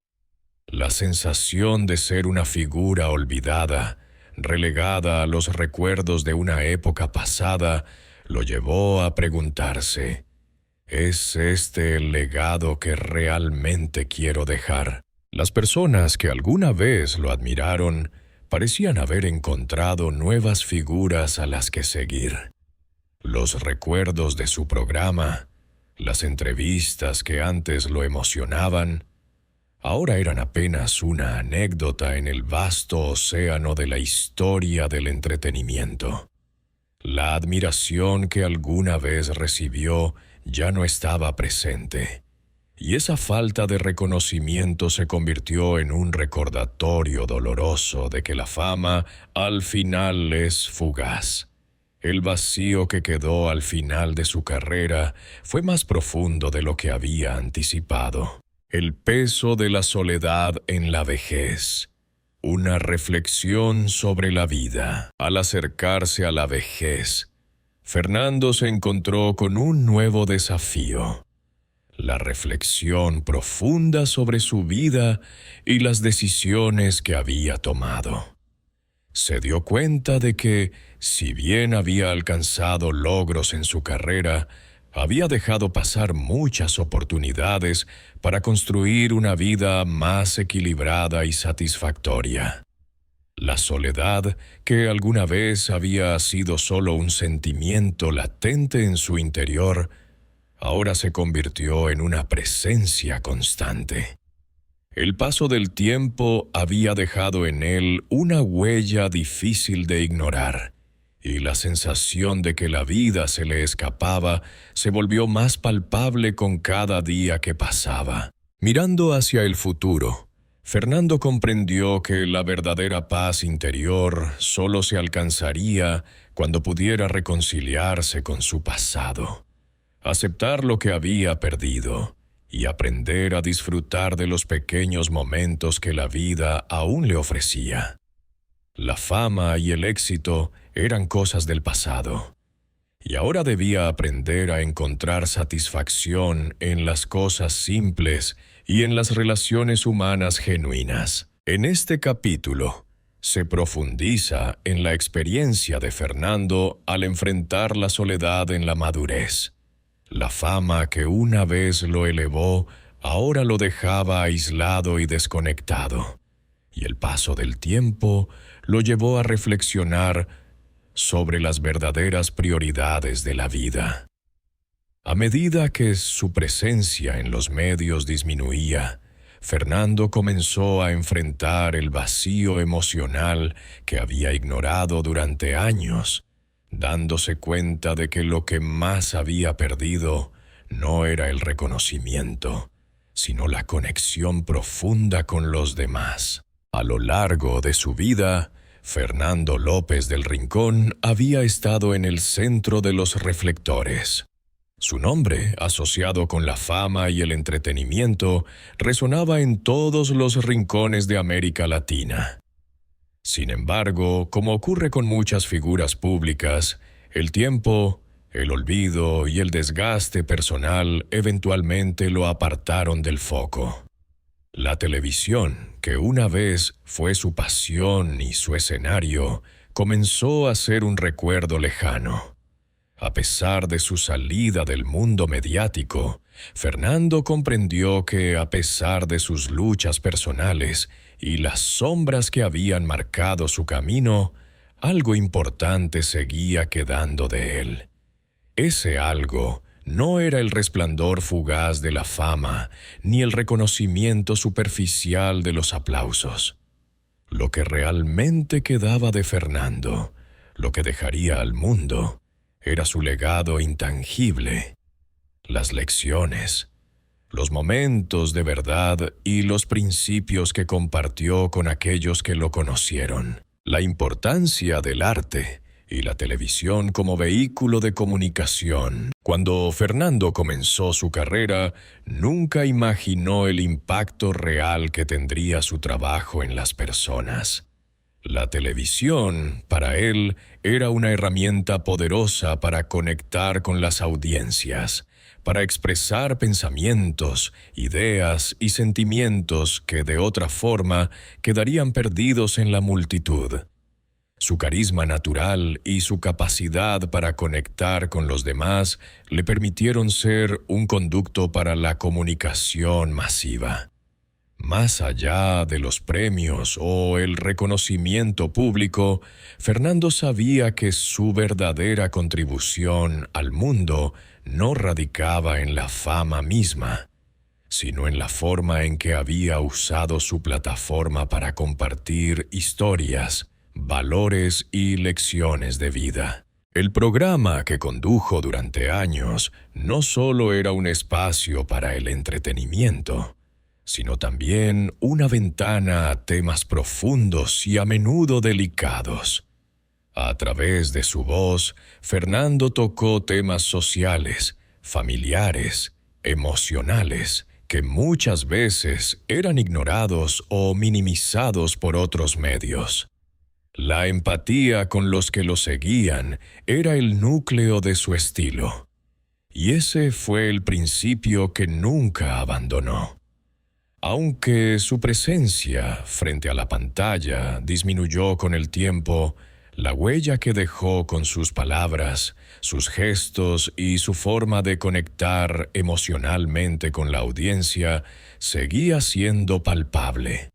La sensación de ser una figura olvidada, relegada a los recuerdos de una época pasada, lo llevó a preguntarse: ¿es este el legado que realmente quiero dejar? Las personas que alguna vez lo admiraron parecían haber encontrado nuevas figuras a las que seguir. Los recuerdos de su programa, las entrevistas que antes lo emocionaban, ahora eran apenas una anécdota en el vasto océano de la historia del entretenimiento. La admiración que alguna vez recibió ya no estaba presente, y esa falta de reconocimiento se convirtió en un recordatorio doloroso de que la fama al final es fugaz. El vacío que quedó al final de su carrera fue más profundo de lo que había anticipado. El peso de la soledad en la vejez. Una reflexión sobre la vida. Al acercarse a la vejez, Fernando se encontró con un nuevo desafío. La reflexión profunda sobre su vida y las decisiones que había tomado. Se dio cuenta de que, si bien había alcanzado logros en su carrera, había dejado pasar muchas oportunidades para construir una vida más equilibrada y satisfactoria. La soledad, que alguna vez había sido solo un sentimiento latente en su interior, ahora se convirtió en una presencia constante. El paso del tiempo había dejado en él una huella difícil de ignorar, y la sensación de que la vida se le escapaba se volvió más palpable con cada día que pasaba. Mirando hacia el futuro, Fernando comprendió que la verdadera paz interior solo se alcanzaría cuando pudiera reconciliarse con su pasado, aceptar lo que había perdido y aprender a disfrutar de los pequeños momentos que la vida aún le ofrecía. La fama y el éxito eran cosas del pasado, y ahora debía aprender a encontrar satisfacción en las cosas simples y en las relaciones humanas genuinas. En este capítulo se profundiza en la experiencia de Fernando al enfrentar la soledad en la madurez. La fama que una vez lo elevó, ahora lo dejaba aislado y desconectado, y el paso del tiempo lo llevó a reflexionar sobre las verdaderas prioridades de la vida. A medida que su presencia en los medios disminuía, Fernando comenzó a enfrentar el vacío emocional que había ignorado durante años, dándose cuenta de que lo que más había perdido no era el reconocimiento, sino la conexión profunda con los demás. A lo largo de su vida, Fernando López del Rincón había estado en el centro de los reflectores. Su nombre, asociado con la fama y el entretenimiento, resonaba en todos los rincones de América Latina. Sin embargo, como ocurre con muchas figuras públicas, el tiempo, el olvido y el desgaste personal eventualmente lo apartaron del foco. La televisión, que una vez fue su pasión y su escenario, comenzó a ser un recuerdo lejano. A pesar de su salida del mundo mediático, Fernando comprendió que, a pesar de sus luchas personales y las sombras que habían marcado su camino, algo importante seguía quedando de él. Ese algo no era el resplandor fugaz de la fama, ni el reconocimiento superficial de los aplausos. Lo que realmente quedaba de Fernando, lo que dejaría al mundo, era su legado intangible, las lecciones, los momentos de verdad y los principios que compartió con aquellos que lo conocieron. La importancia del arte y la televisión como vehículo de comunicación. Cuando Fernando comenzó su carrera, nunca imaginó el impacto real que tendría su trabajo en las personas. La televisión, para él, era una herramienta poderosa para conectar con las audiencias, para expresar pensamientos, ideas y sentimientos que de otra forma quedarían perdidos en la multitud. Su carisma natural y su capacidad para conectar con los demás le permitieron ser un conducto para la comunicación masiva. Más allá de los premios o el reconocimiento público, Fernando sabía que su verdadera contribución al mundo no radicaba en la fama misma, sino en la forma en que había usado su plataforma para compartir historias, valores y lecciones de vida. El programa que condujo durante años no solo era un espacio para el entretenimiento, sino también una ventana a temas profundos y a menudo delicados. A través de su voz, Fernando tocó temas sociales, familiares, emocionales, que muchas veces eran ignorados o minimizados por otros medios. La empatía con los que lo seguían era el núcleo de su estilo, y ese fue el principio que nunca abandonó. Aunque su presencia frente a la pantalla disminuyó con el tiempo, la huella que dejó con sus palabras, sus gestos y su forma de conectar emocionalmente con la audiencia seguía siendo palpable.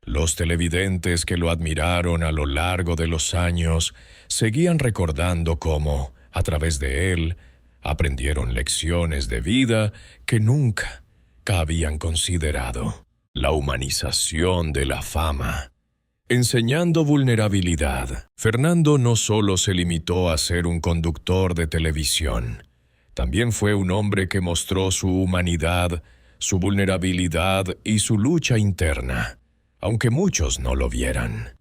Los televidentes que lo admiraron a lo largo de los años seguían recordando cómo, a través de él, aprendieron lecciones de vida que nunca habían considerado. La humanización de la fama. Enseñando vulnerabilidad, Fernando no solo se limitó a ser un conductor de televisión, también fue un hombre que mostró su humanidad, su vulnerabilidad y su lucha interna, aunque muchos no lo vieran.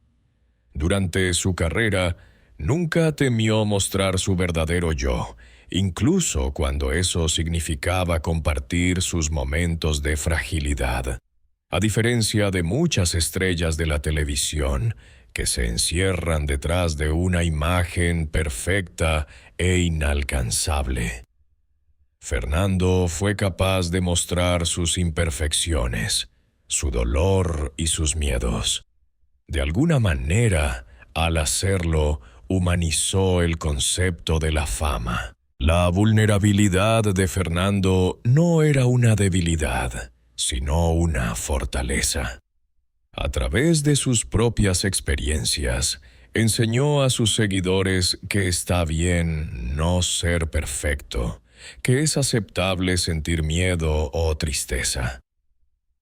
Durante su carrera, nunca temió mostrar su verdadero yo, incluso cuando eso significaba compartir sus momentos de fragilidad. A diferencia de muchas estrellas de la televisión, que se encierran detrás de una imagen perfecta e inalcanzable, Fernando fue capaz de mostrar sus imperfecciones, su dolor y sus miedos. De alguna manera, al hacerlo, humanizó el concepto de la fama. La vulnerabilidad de Fernando no era una debilidad, sino una fortaleza. A través de sus propias experiencias, enseñó a sus seguidores que está bien no ser perfecto, que es aceptable sentir miedo o tristeza.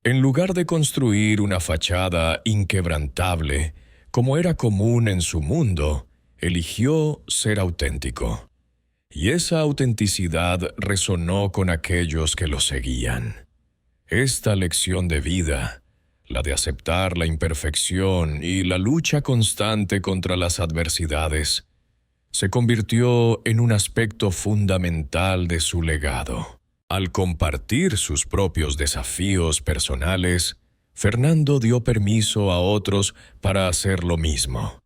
En lugar de construir una fachada inquebrantable, como era común en su mundo, eligió ser auténtico. Y esa autenticidad resonó con aquellos que lo seguían. Esta lección de vida, la de aceptar la imperfección y la lucha constante contra las adversidades, se convirtió en un aspecto fundamental de su legado. Al compartir sus propios desafíos personales, Fernando dio permiso a otros para hacer lo mismo.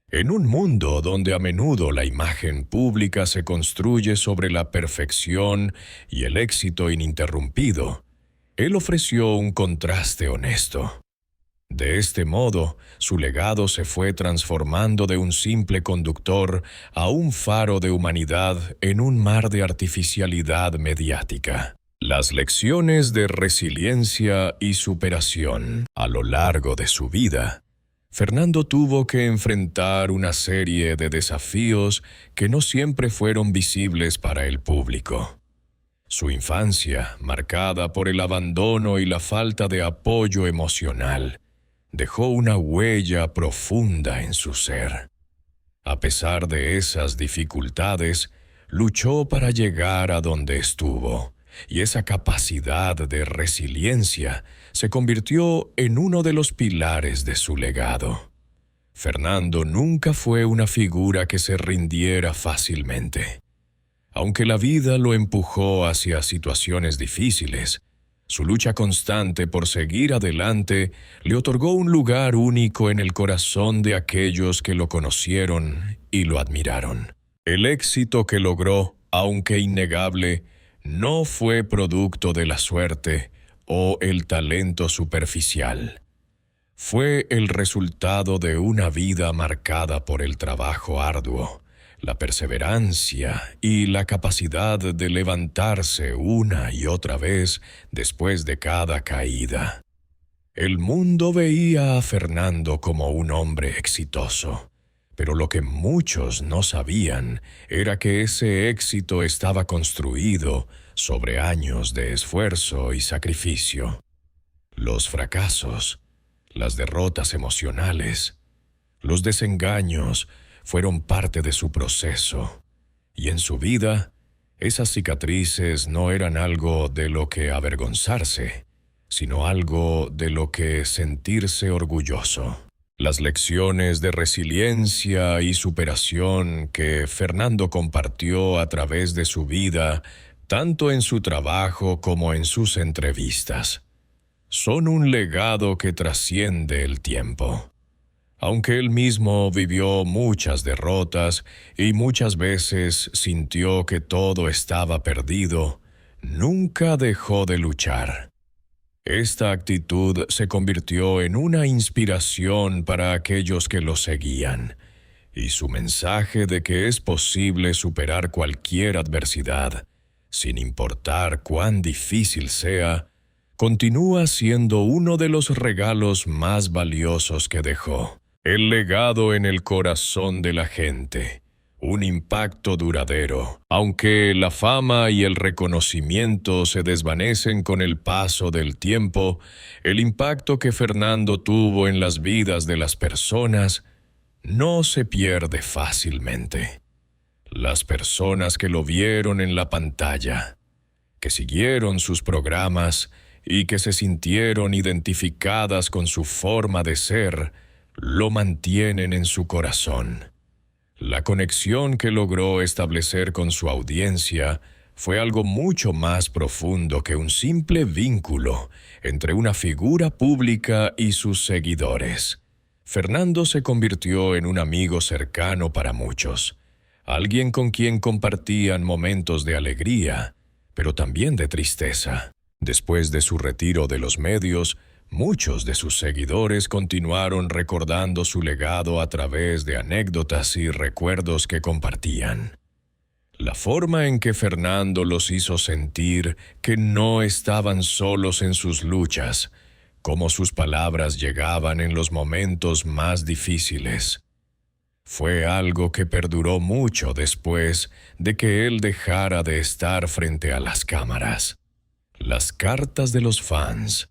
En un mundo donde a menudo la imagen pública se construye sobre la perfección y el éxito ininterrumpido, él ofreció un contraste honesto. De este modo, su legado se fue transformando de un simple conductor a un faro de humanidad en un mar de artificialidad mediática. Las lecciones de resiliencia y superación. A lo largo de su vida, Fernando tuvo que enfrentar una serie de desafíos que no siempre fueron visibles para el público. Su infancia, marcada por el abandono y la falta de apoyo emocional, dejó una huella profunda en su ser. A pesar de esas dificultades, luchó para llegar a donde estuvo, y esa capacidad de resiliencia se convirtió en uno de los pilares de su legado. Fernando nunca fue una figura que se rindiera fácilmente. Aunque la vida lo empujó hacia situaciones difíciles, su lucha constante por seguir adelante le otorgó un lugar único en el corazón de aquellos que lo conocieron y lo admiraron. El éxito que logró, aunque innegable, no fue producto de la suerte o el talento superficial. Fue el resultado de una vida marcada por el trabajo arduo, la perseverancia y la capacidad de levantarse una y otra vez después de cada caída. El mundo veía a Fernando como un hombre exitoso, pero lo que muchos no sabían era que ese éxito estaba construido sobre años de esfuerzo y sacrificio. Los fracasos, las derrotas emocionales, los desengaños, fueron parte de su proceso. Y en su vida, esas cicatrices no eran algo de lo que avergonzarse, sino algo de lo que sentirse orgulloso. Las lecciones de resiliencia y superación que Fernando compartió a través de su vida, tanto en su trabajo como en sus entrevistas, son un legado que trasciende el tiempo. Aunque él mismo vivió muchas derrotas y muchas veces sintió que todo estaba perdido, nunca dejó de luchar. Esta actitud se convirtió en una inspiración para aquellos que lo seguían, y su mensaje de que es posible superar cualquier adversidad, sin importar cuán difícil sea, continúa siendo uno de los regalos más valiosos que dejó. El legado en el corazón de la gente. Un impacto duradero. Aunque la fama y el reconocimiento se desvanecen con el paso del tiempo, el impacto que Fernando tuvo en las vidas de las personas no se pierde fácilmente. Las personas que lo vieron en la pantalla, que siguieron sus programas y que se sintieron identificadas con su forma de ser, lo mantienen en su corazón. La conexión que logró establecer con su audiencia fue algo mucho más profundo que un simple vínculo entre una figura pública y sus seguidores. Fernando se convirtió en un amigo cercano para muchos, alguien con quien compartían momentos de alegría, pero también de tristeza. Después de su retiro de los medios, muchos de sus seguidores continuaron recordando su legado a través de anécdotas y recuerdos que compartían. La forma en que Fernando los hizo sentir que no estaban solos en sus luchas, cómo sus palabras llegaban en los momentos más difíciles, fue algo que perduró mucho después de que él dejara de estar frente a las cámaras. Las cartas de los fans,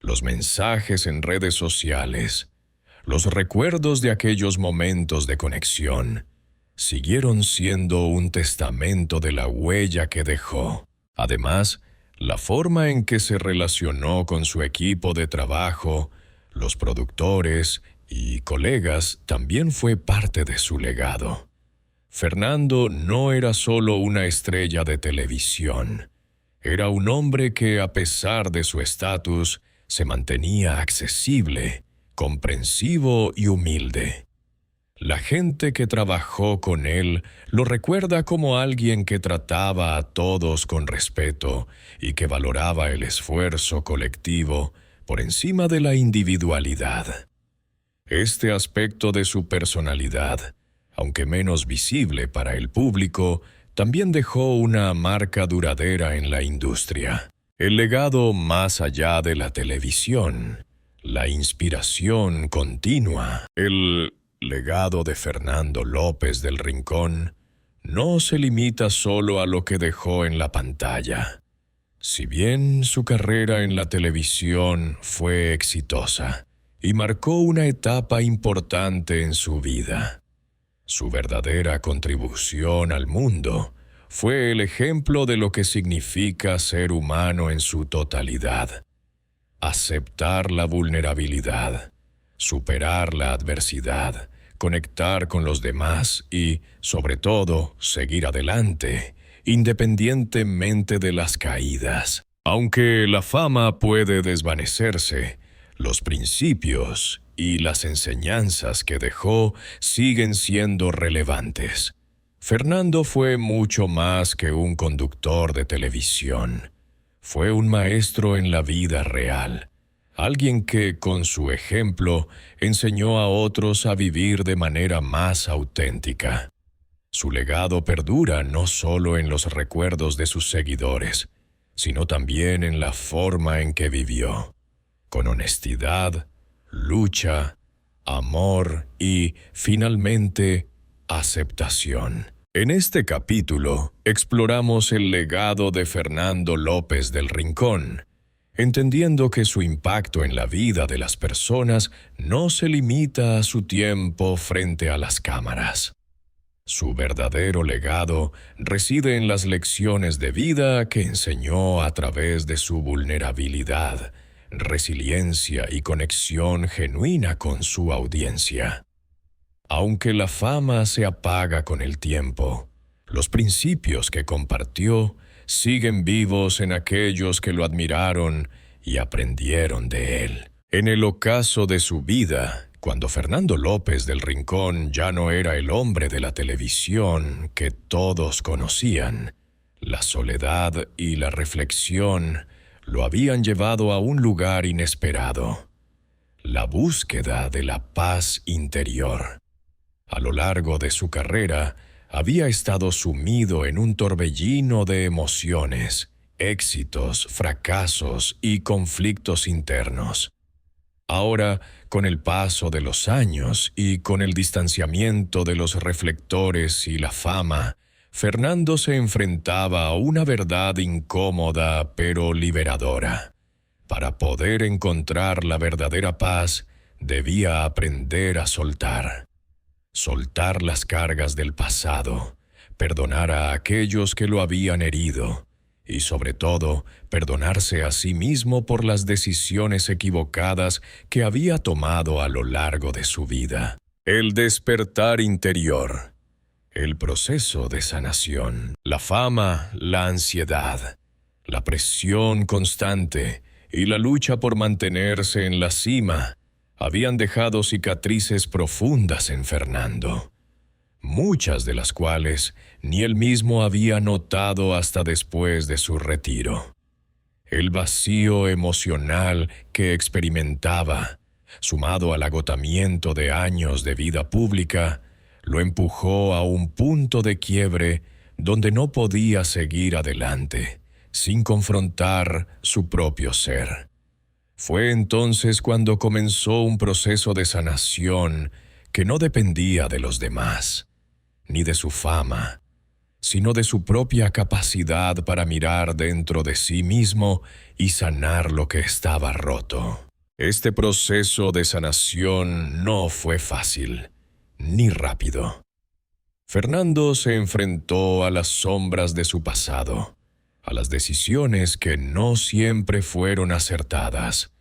los mensajes en redes sociales, los recuerdos de aquellos momentos de conexión, siguieron siendo un testamento de la huella que dejó. Además, la forma en que se relacionó con su equipo de trabajo, los productores y colegas también fue parte de su legado. Fernando no era solo una estrella de televisión. Era un hombre que, a pesar de su estatus, se mantenía accesible, comprensivo y humilde. La gente que trabajó con él lo recuerda como alguien que trataba a todos con respeto y que valoraba el esfuerzo colectivo por encima de la individualidad. Este aspecto de su personalidad, aunque menos visible para el público, también dejó una marca duradera en la industria. El legado más allá de la televisión, la inspiración continua, el legado de Fernando López del Rincón no se limita solo a lo que dejó en la pantalla. Si bien su carrera en la televisión fue exitosa y marcó una etapa importante en su vida, su verdadera contribución al mundo fue el ejemplo de lo que significa ser humano en su totalidad. Aceptar la vulnerabilidad, superar la adversidad, conectar con los demás y, sobre todo, seguir adelante, independientemente de las caídas. Aunque la fama puede desvanecerse, los principios y las enseñanzas que dejó siguen siendo relevantes. Fernando fue mucho más que un conductor de televisión. Fue un maestro en la vida real, alguien que, con su ejemplo, enseñó a otros a vivir de manera más auténtica. Su legado perdura no solo en los recuerdos de sus seguidores, sino también en la forma en que vivió, con honestidad, lucha, amor y, finalmente, aceptación. En este capítulo exploramos el legado de Fernando López del Rincón entendiendo que su impacto en la vida de las personas no se limita a su tiempo frente a las cámaras. Su verdadero legado reside en las lecciones de vida que enseñó a través de su vulnerabilidad, resiliencia y conexión genuina con su audiencia. Aunque la fama se apaga con el tiempo, los principios que compartió siguen vivos en aquellos que lo admiraron y aprendieron de él. En el ocaso de su vida, cuando Fernando López del Rincón ya no era el hombre de la televisión que todos conocían, la soledad y la reflexión lo habían llevado a un lugar inesperado: la búsqueda de la paz interior. A lo largo de su carrera, había estado sumido en un torbellino de emociones, éxitos, fracasos y conflictos internos. Ahora, con el paso de los años y con el distanciamiento de los reflectores y la fama, Fernando se enfrentaba a una verdad incómoda pero liberadora. Para poder encontrar la verdadera paz, debía aprender a soltar. Soltar las cargas del pasado, perdonar a aquellos que lo habían herido y, sobre todo, perdonarse a sí mismo por las decisiones equivocadas que había tomado a lo largo de su vida. El despertar interior, el proceso de sanación, la fama, la ansiedad, la presión constante y la lucha por mantenerse en la cima habían dejado cicatrices profundas en Fernando, muchas de las cuales ni él mismo había notado hasta después de su retiro. El vacío emocional que experimentaba, sumado al agotamiento de años de vida pública, lo empujó a un punto de quiebre donde no podía seguir adelante, sin confrontar su propio ser. Fue entonces cuando comenzó un proceso de sanación que no dependía de los demás, ni de su fama, sino de su propia capacidad para mirar dentro de sí mismo y sanar lo que estaba roto. Este proceso de sanación no fue fácil, ni rápido. Fernando se enfrentó a las sombras de su pasado, a las decisiones que no siempre fueron acertadas,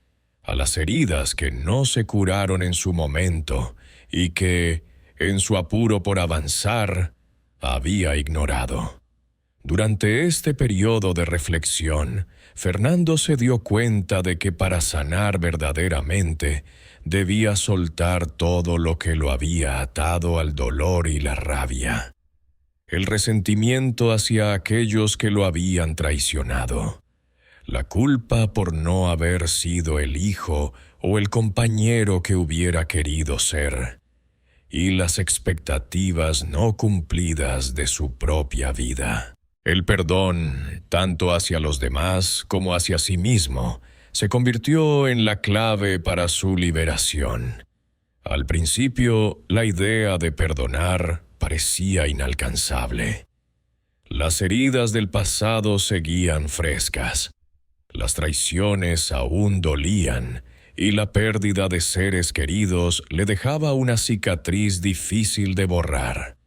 a las heridas que no se curaron en su momento y que, en su apuro por avanzar, había ignorado. Durante este periodo de reflexión, Fernando se dio cuenta de que para sanar verdaderamente debía soltar todo lo que lo había atado al dolor y la rabia. El resentimiento hacia aquellos que lo habían traicionado, la culpa por no haber sido el hijo o el compañero que hubiera querido ser, y las expectativas no cumplidas de su propia vida. El perdón, tanto hacia los demás como hacia sí mismo, se convirtió en la clave para su liberación. Al principio, la idea de perdonar parecía inalcanzable. Las heridas del pasado seguían frescas. Las traiciones aún dolían y la pérdida de seres queridos le dejaba una cicatriz difícil de borrar.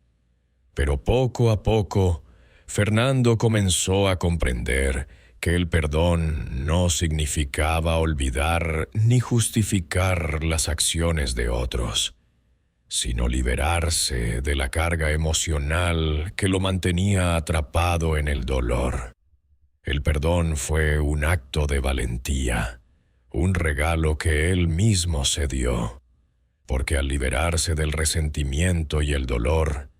Pero poco a poco, Fernando comenzó a comprender que el perdón no significaba olvidar ni justificar las acciones de otros, sino liberarse de la carga emocional que lo mantenía atrapado en el dolor. El perdón fue un acto de valentía, un regalo que él mismo se dio, porque al liberarse del resentimiento y el dolor,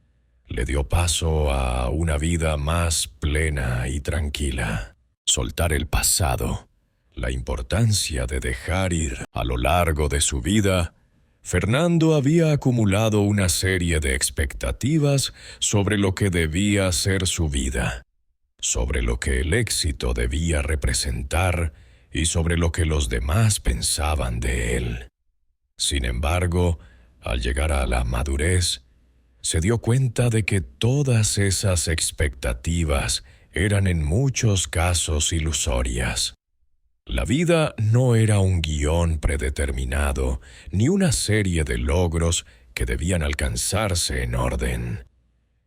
le dio paso a una vida más plena y tranquila. Soltar el pasado, la importancia de dejar ir. A lo largo de su vida, Fernando había acumulado una serie de expectativas sobre lo que debía ser su vida, sobre lo que el éxito debía representar y sobre lo que los demás pensaban de él. Sin embargo, al llegar a la madurez, se dio cuenta de que todas esas expectativas eran en muchos casos ilusorias. La vida no era un guión predeterminado, ni una serie de logros que debían alcanzarse en orden.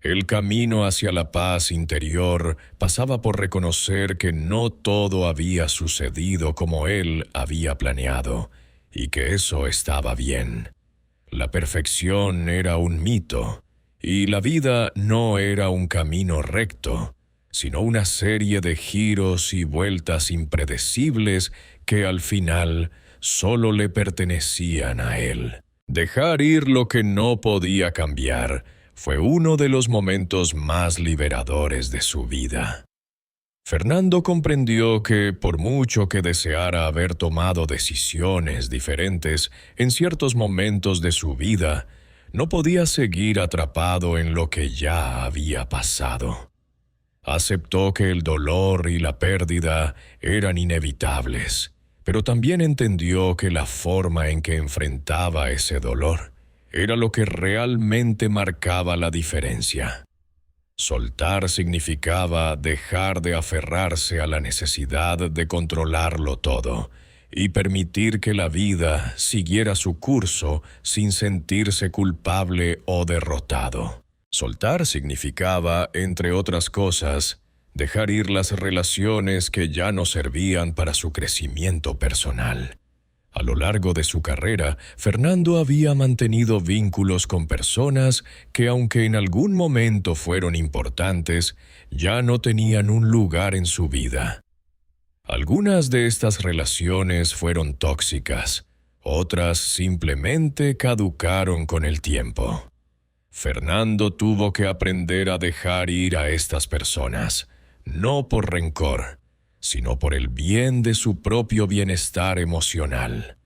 El camino hacia la paz interior pasaba por reconocer que no todo había sucedido como él había planeado, y que eso estaba bien. La perfección era un mito, y la vida no era un camino recto, sino una serie de giros y vueltas impredecibles que al final solo le pertenecían a él. Dejar ir lo que no podía cambiar fue uno de los momentos más liberadores de su vida. Fernando comprendió que, por mucho que deseara haber tomado decisiones diferentes en ciertos momentos de su vida, no podía seguir atrapado en lo que ya había pasado. Aceptó que el dolor y la pérdida eran inevitables, pero también entendió que la forma en que enfrentaba ese dolor era lo que realmente marcaba la diferencia. Soltar significaba dejar de aferrarse a la necesidad de controlarlo todo y permitir que la vida siguiera su curso sin sentirse culpable o derrotado. Soltar significaba, entre otras cosas, dejar ir las relaciones que ya no servían para su crecimiento personal. A lo largo de su carrera, Fernando había mantenido vínculos con personas que, aunque en algún momento fueron importantes, ya no tenían un lugar en su vida. Algunas de estas relaciones fueron tóxicas, otras simplemente caducaron con el tiempo. Fernando tuvo que aprender a dejar ir a estas personas, no por rencor, sino por el bien de su propio bienestar emocional.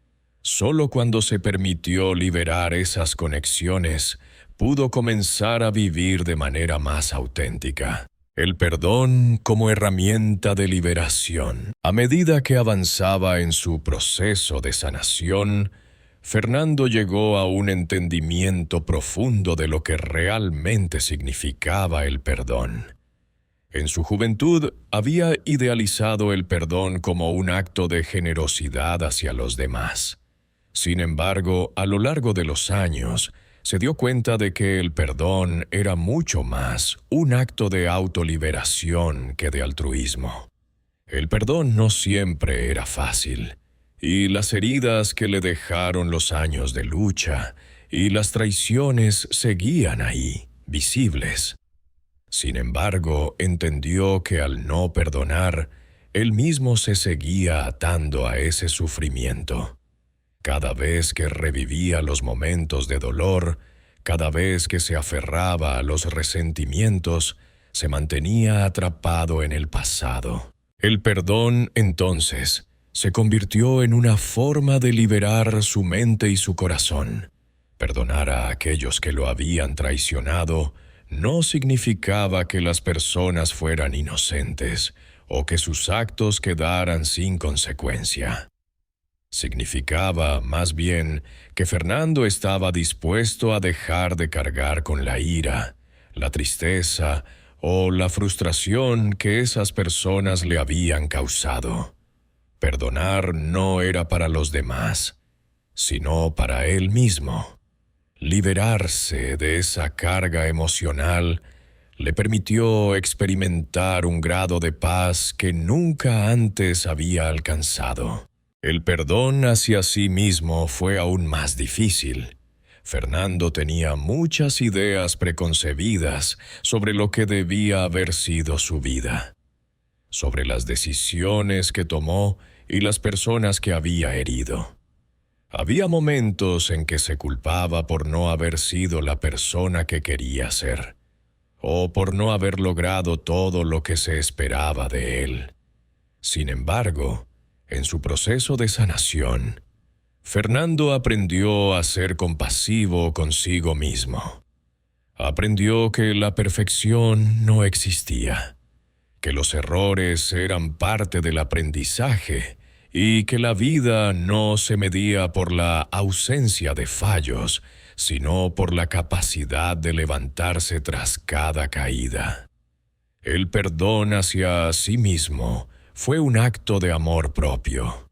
Solo cuando se permitió liberar esas conexiones, pudo comenzar a vivir de manera más auténtica. El perdón como herramienta de liberación. A medida que avanzaba en su proceso de sanación, Fernando llegó a un entendimiento profundo de lo que realmente significaba el perdón. En su juventud había idealizado el perdón como un acto de generosidad hacia los demás. Sin embargo, a lo largo de los años, se dio cuenta de que el perdón era mucho más un acto de autoliberación que de altruismo. El perdón no siempre era fácil, y las heridas que le dejaron los años de lucha y las traiciones seguían ahí, visibles. Sin embargo, entendió que al no perdonar, él mismo se seguía atando a ese sufrimiento. Cada vez que revivía los momentos de dolor, cada vez que se aferraba a los resentimientos, se mantenía atrapado en el pasado. El perdón, entonces, se convirtió en una forma de liberar su mente y su corazón. Perdonar a aquellos que lo habían traicionado no significaba que las personas fueran inocentes o que sus actos quedaran sin consecuencia. Significaba, más bien, que Fernando estaba dispuesto a dejar de cargar con la ira, la tristeza o la frustración que esas personas le habían causado. Perdonar no era para los demás, sino para él mismo. Liberarse de esa carga emocional le permitió experimentar un grado de paz que nunca antes había alcanzado. El perdón hacia sí mismo fue aún más difícil. Fernando tenía muchas ideas preconcebidas sobre lo que debía haber sido su vida, sobre las decisiones que tomó y las personas que había herido. Había momentos en que se culpaba por no haber sido la persona que quería ser, o por no haber logrado todo lo que se esperaba de él. Sin embargo, en su proceso de sanación, Fernando aprendió a ser compasivo consigo mismo. Aprendió que la perfección no existía, que los errores eran parte del aprendizaje y que la vida no se medía por la ausencia de fallos, sino por la capacidad de levantarse tras cada caída. El perdón hacia sí mismo fue un acto de amor propio,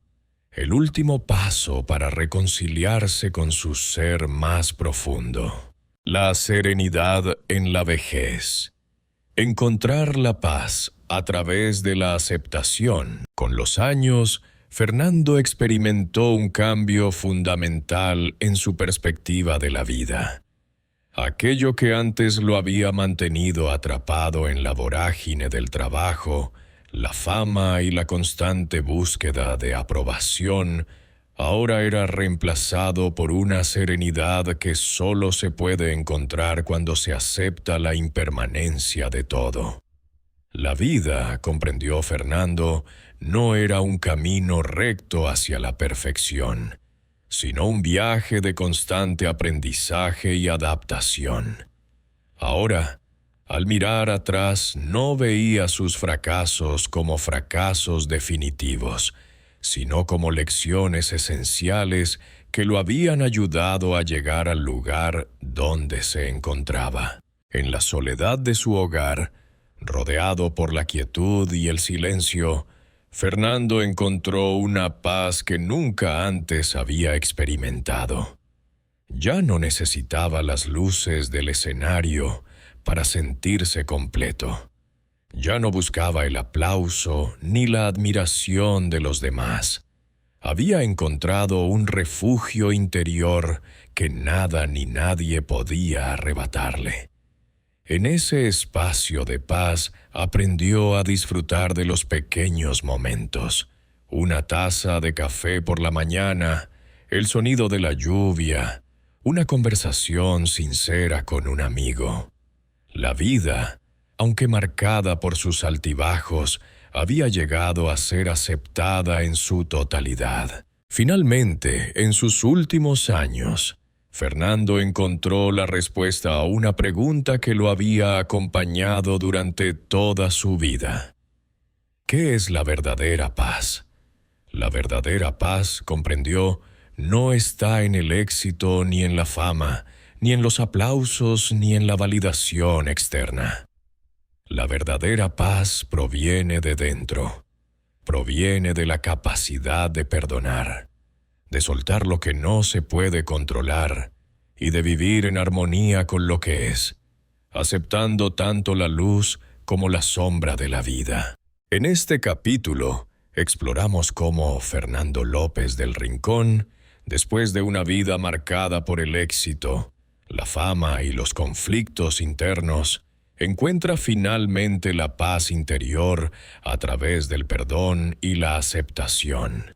el último paso para reconciliarse con su ser más profundo. La serenidad en la vejez. Encontrar la paz a través de la aceptación. Con los años, Fernando experimentó un cambio fundamental en su perspectiva de la vida. Aquello que antes lo había mantenido atrapado en la vorágine del trabajo, la fama y la constante búsqueda de aprobación, ahora era reemplazado por una serenidad que solo se puede encontrar cuando se acepta la impermanencia de todo. La vida, comprendió Fernando, no era un camino recto hacia la perfección, sino un viaje de constante aprendizaje y adaptación. Ahora, al mirar atrás, no veía sus fracasos como fracasos definitivos, sino como lecciones esenciales que lo habían ayudado a llegar al lugar donde se encontraba. En la soledad de su hogar, rodeado por la quietud y el silencio, Fernando encontró una paz que nunca antes había experimentado. Ya no necesitaba las luces del escenario para sentirse completo. Ya no buscaba el aplauso ni la admiración de los demás. Había encontrado un refugio interior que nada ni nadie podía arrebatarle. En ese espacio de paz aprendió a disfrutar de los pequeños momentos. Una taza de café por la mañana, el sonido de la lluvia, una conversación sincera con un amigo. La vida, aunque marcada por sus altibajos, había llegado a ser aceptada en su totalidad. Finalmente, en sus últimos años, Fernando encontró la respuesta a una pregunta que lo había acompañado durante toda su vida. ¿Qué es la verdadera paz? La verdadera paz, comprendió, no está en el éxito ni en la fama, ni en los aplausos ni en la validación externa. La verdadera paz proviene de dentro, proviene de la capacidad de perdonar, de soltar lo que no se puede controlar y de vivir en armonía con lo que es, aceptando tanto la luz como la sombra de la vida. En este capítulo exploramos cómo Fernando López del Rincón, después de una vida marcada por el éxito, la fama y los conflictos internos, encuentra finalmente la paz interior a través del perdón y la aceptación.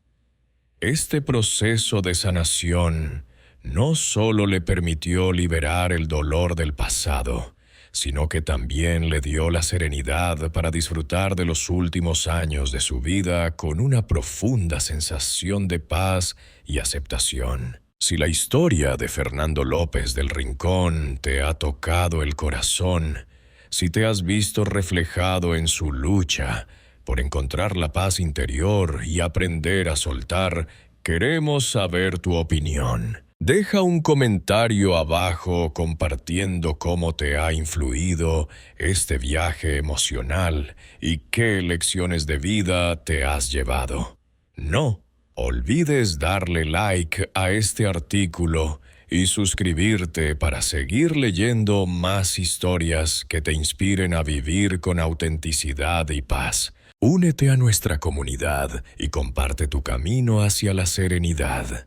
Este proceso de sanación no solo le permitió liberar el dolor del pasado, sino que también le dio la serenidad para disfrutar de los últimos años de su vida con una profunda sensación de paz y aceptación. Si la historia de Fernando López del Rincón te ha tocado el corazón, si te has visto reflejado en su lucha por encontrar la paz interior y aprender a soltar, queremos saber tu opinión. Deja un comentario abajo compartiendo cómo te ha influido este viaje emocional y qué lecciones de vida te has llevado. No olvides darle like a este artículo y suscribirte para seguir leyendo más historias que te inspiren a vivir con autenticidad y paz. Únete a nuestra comunidad y comparte tu camino hacia la serenidad.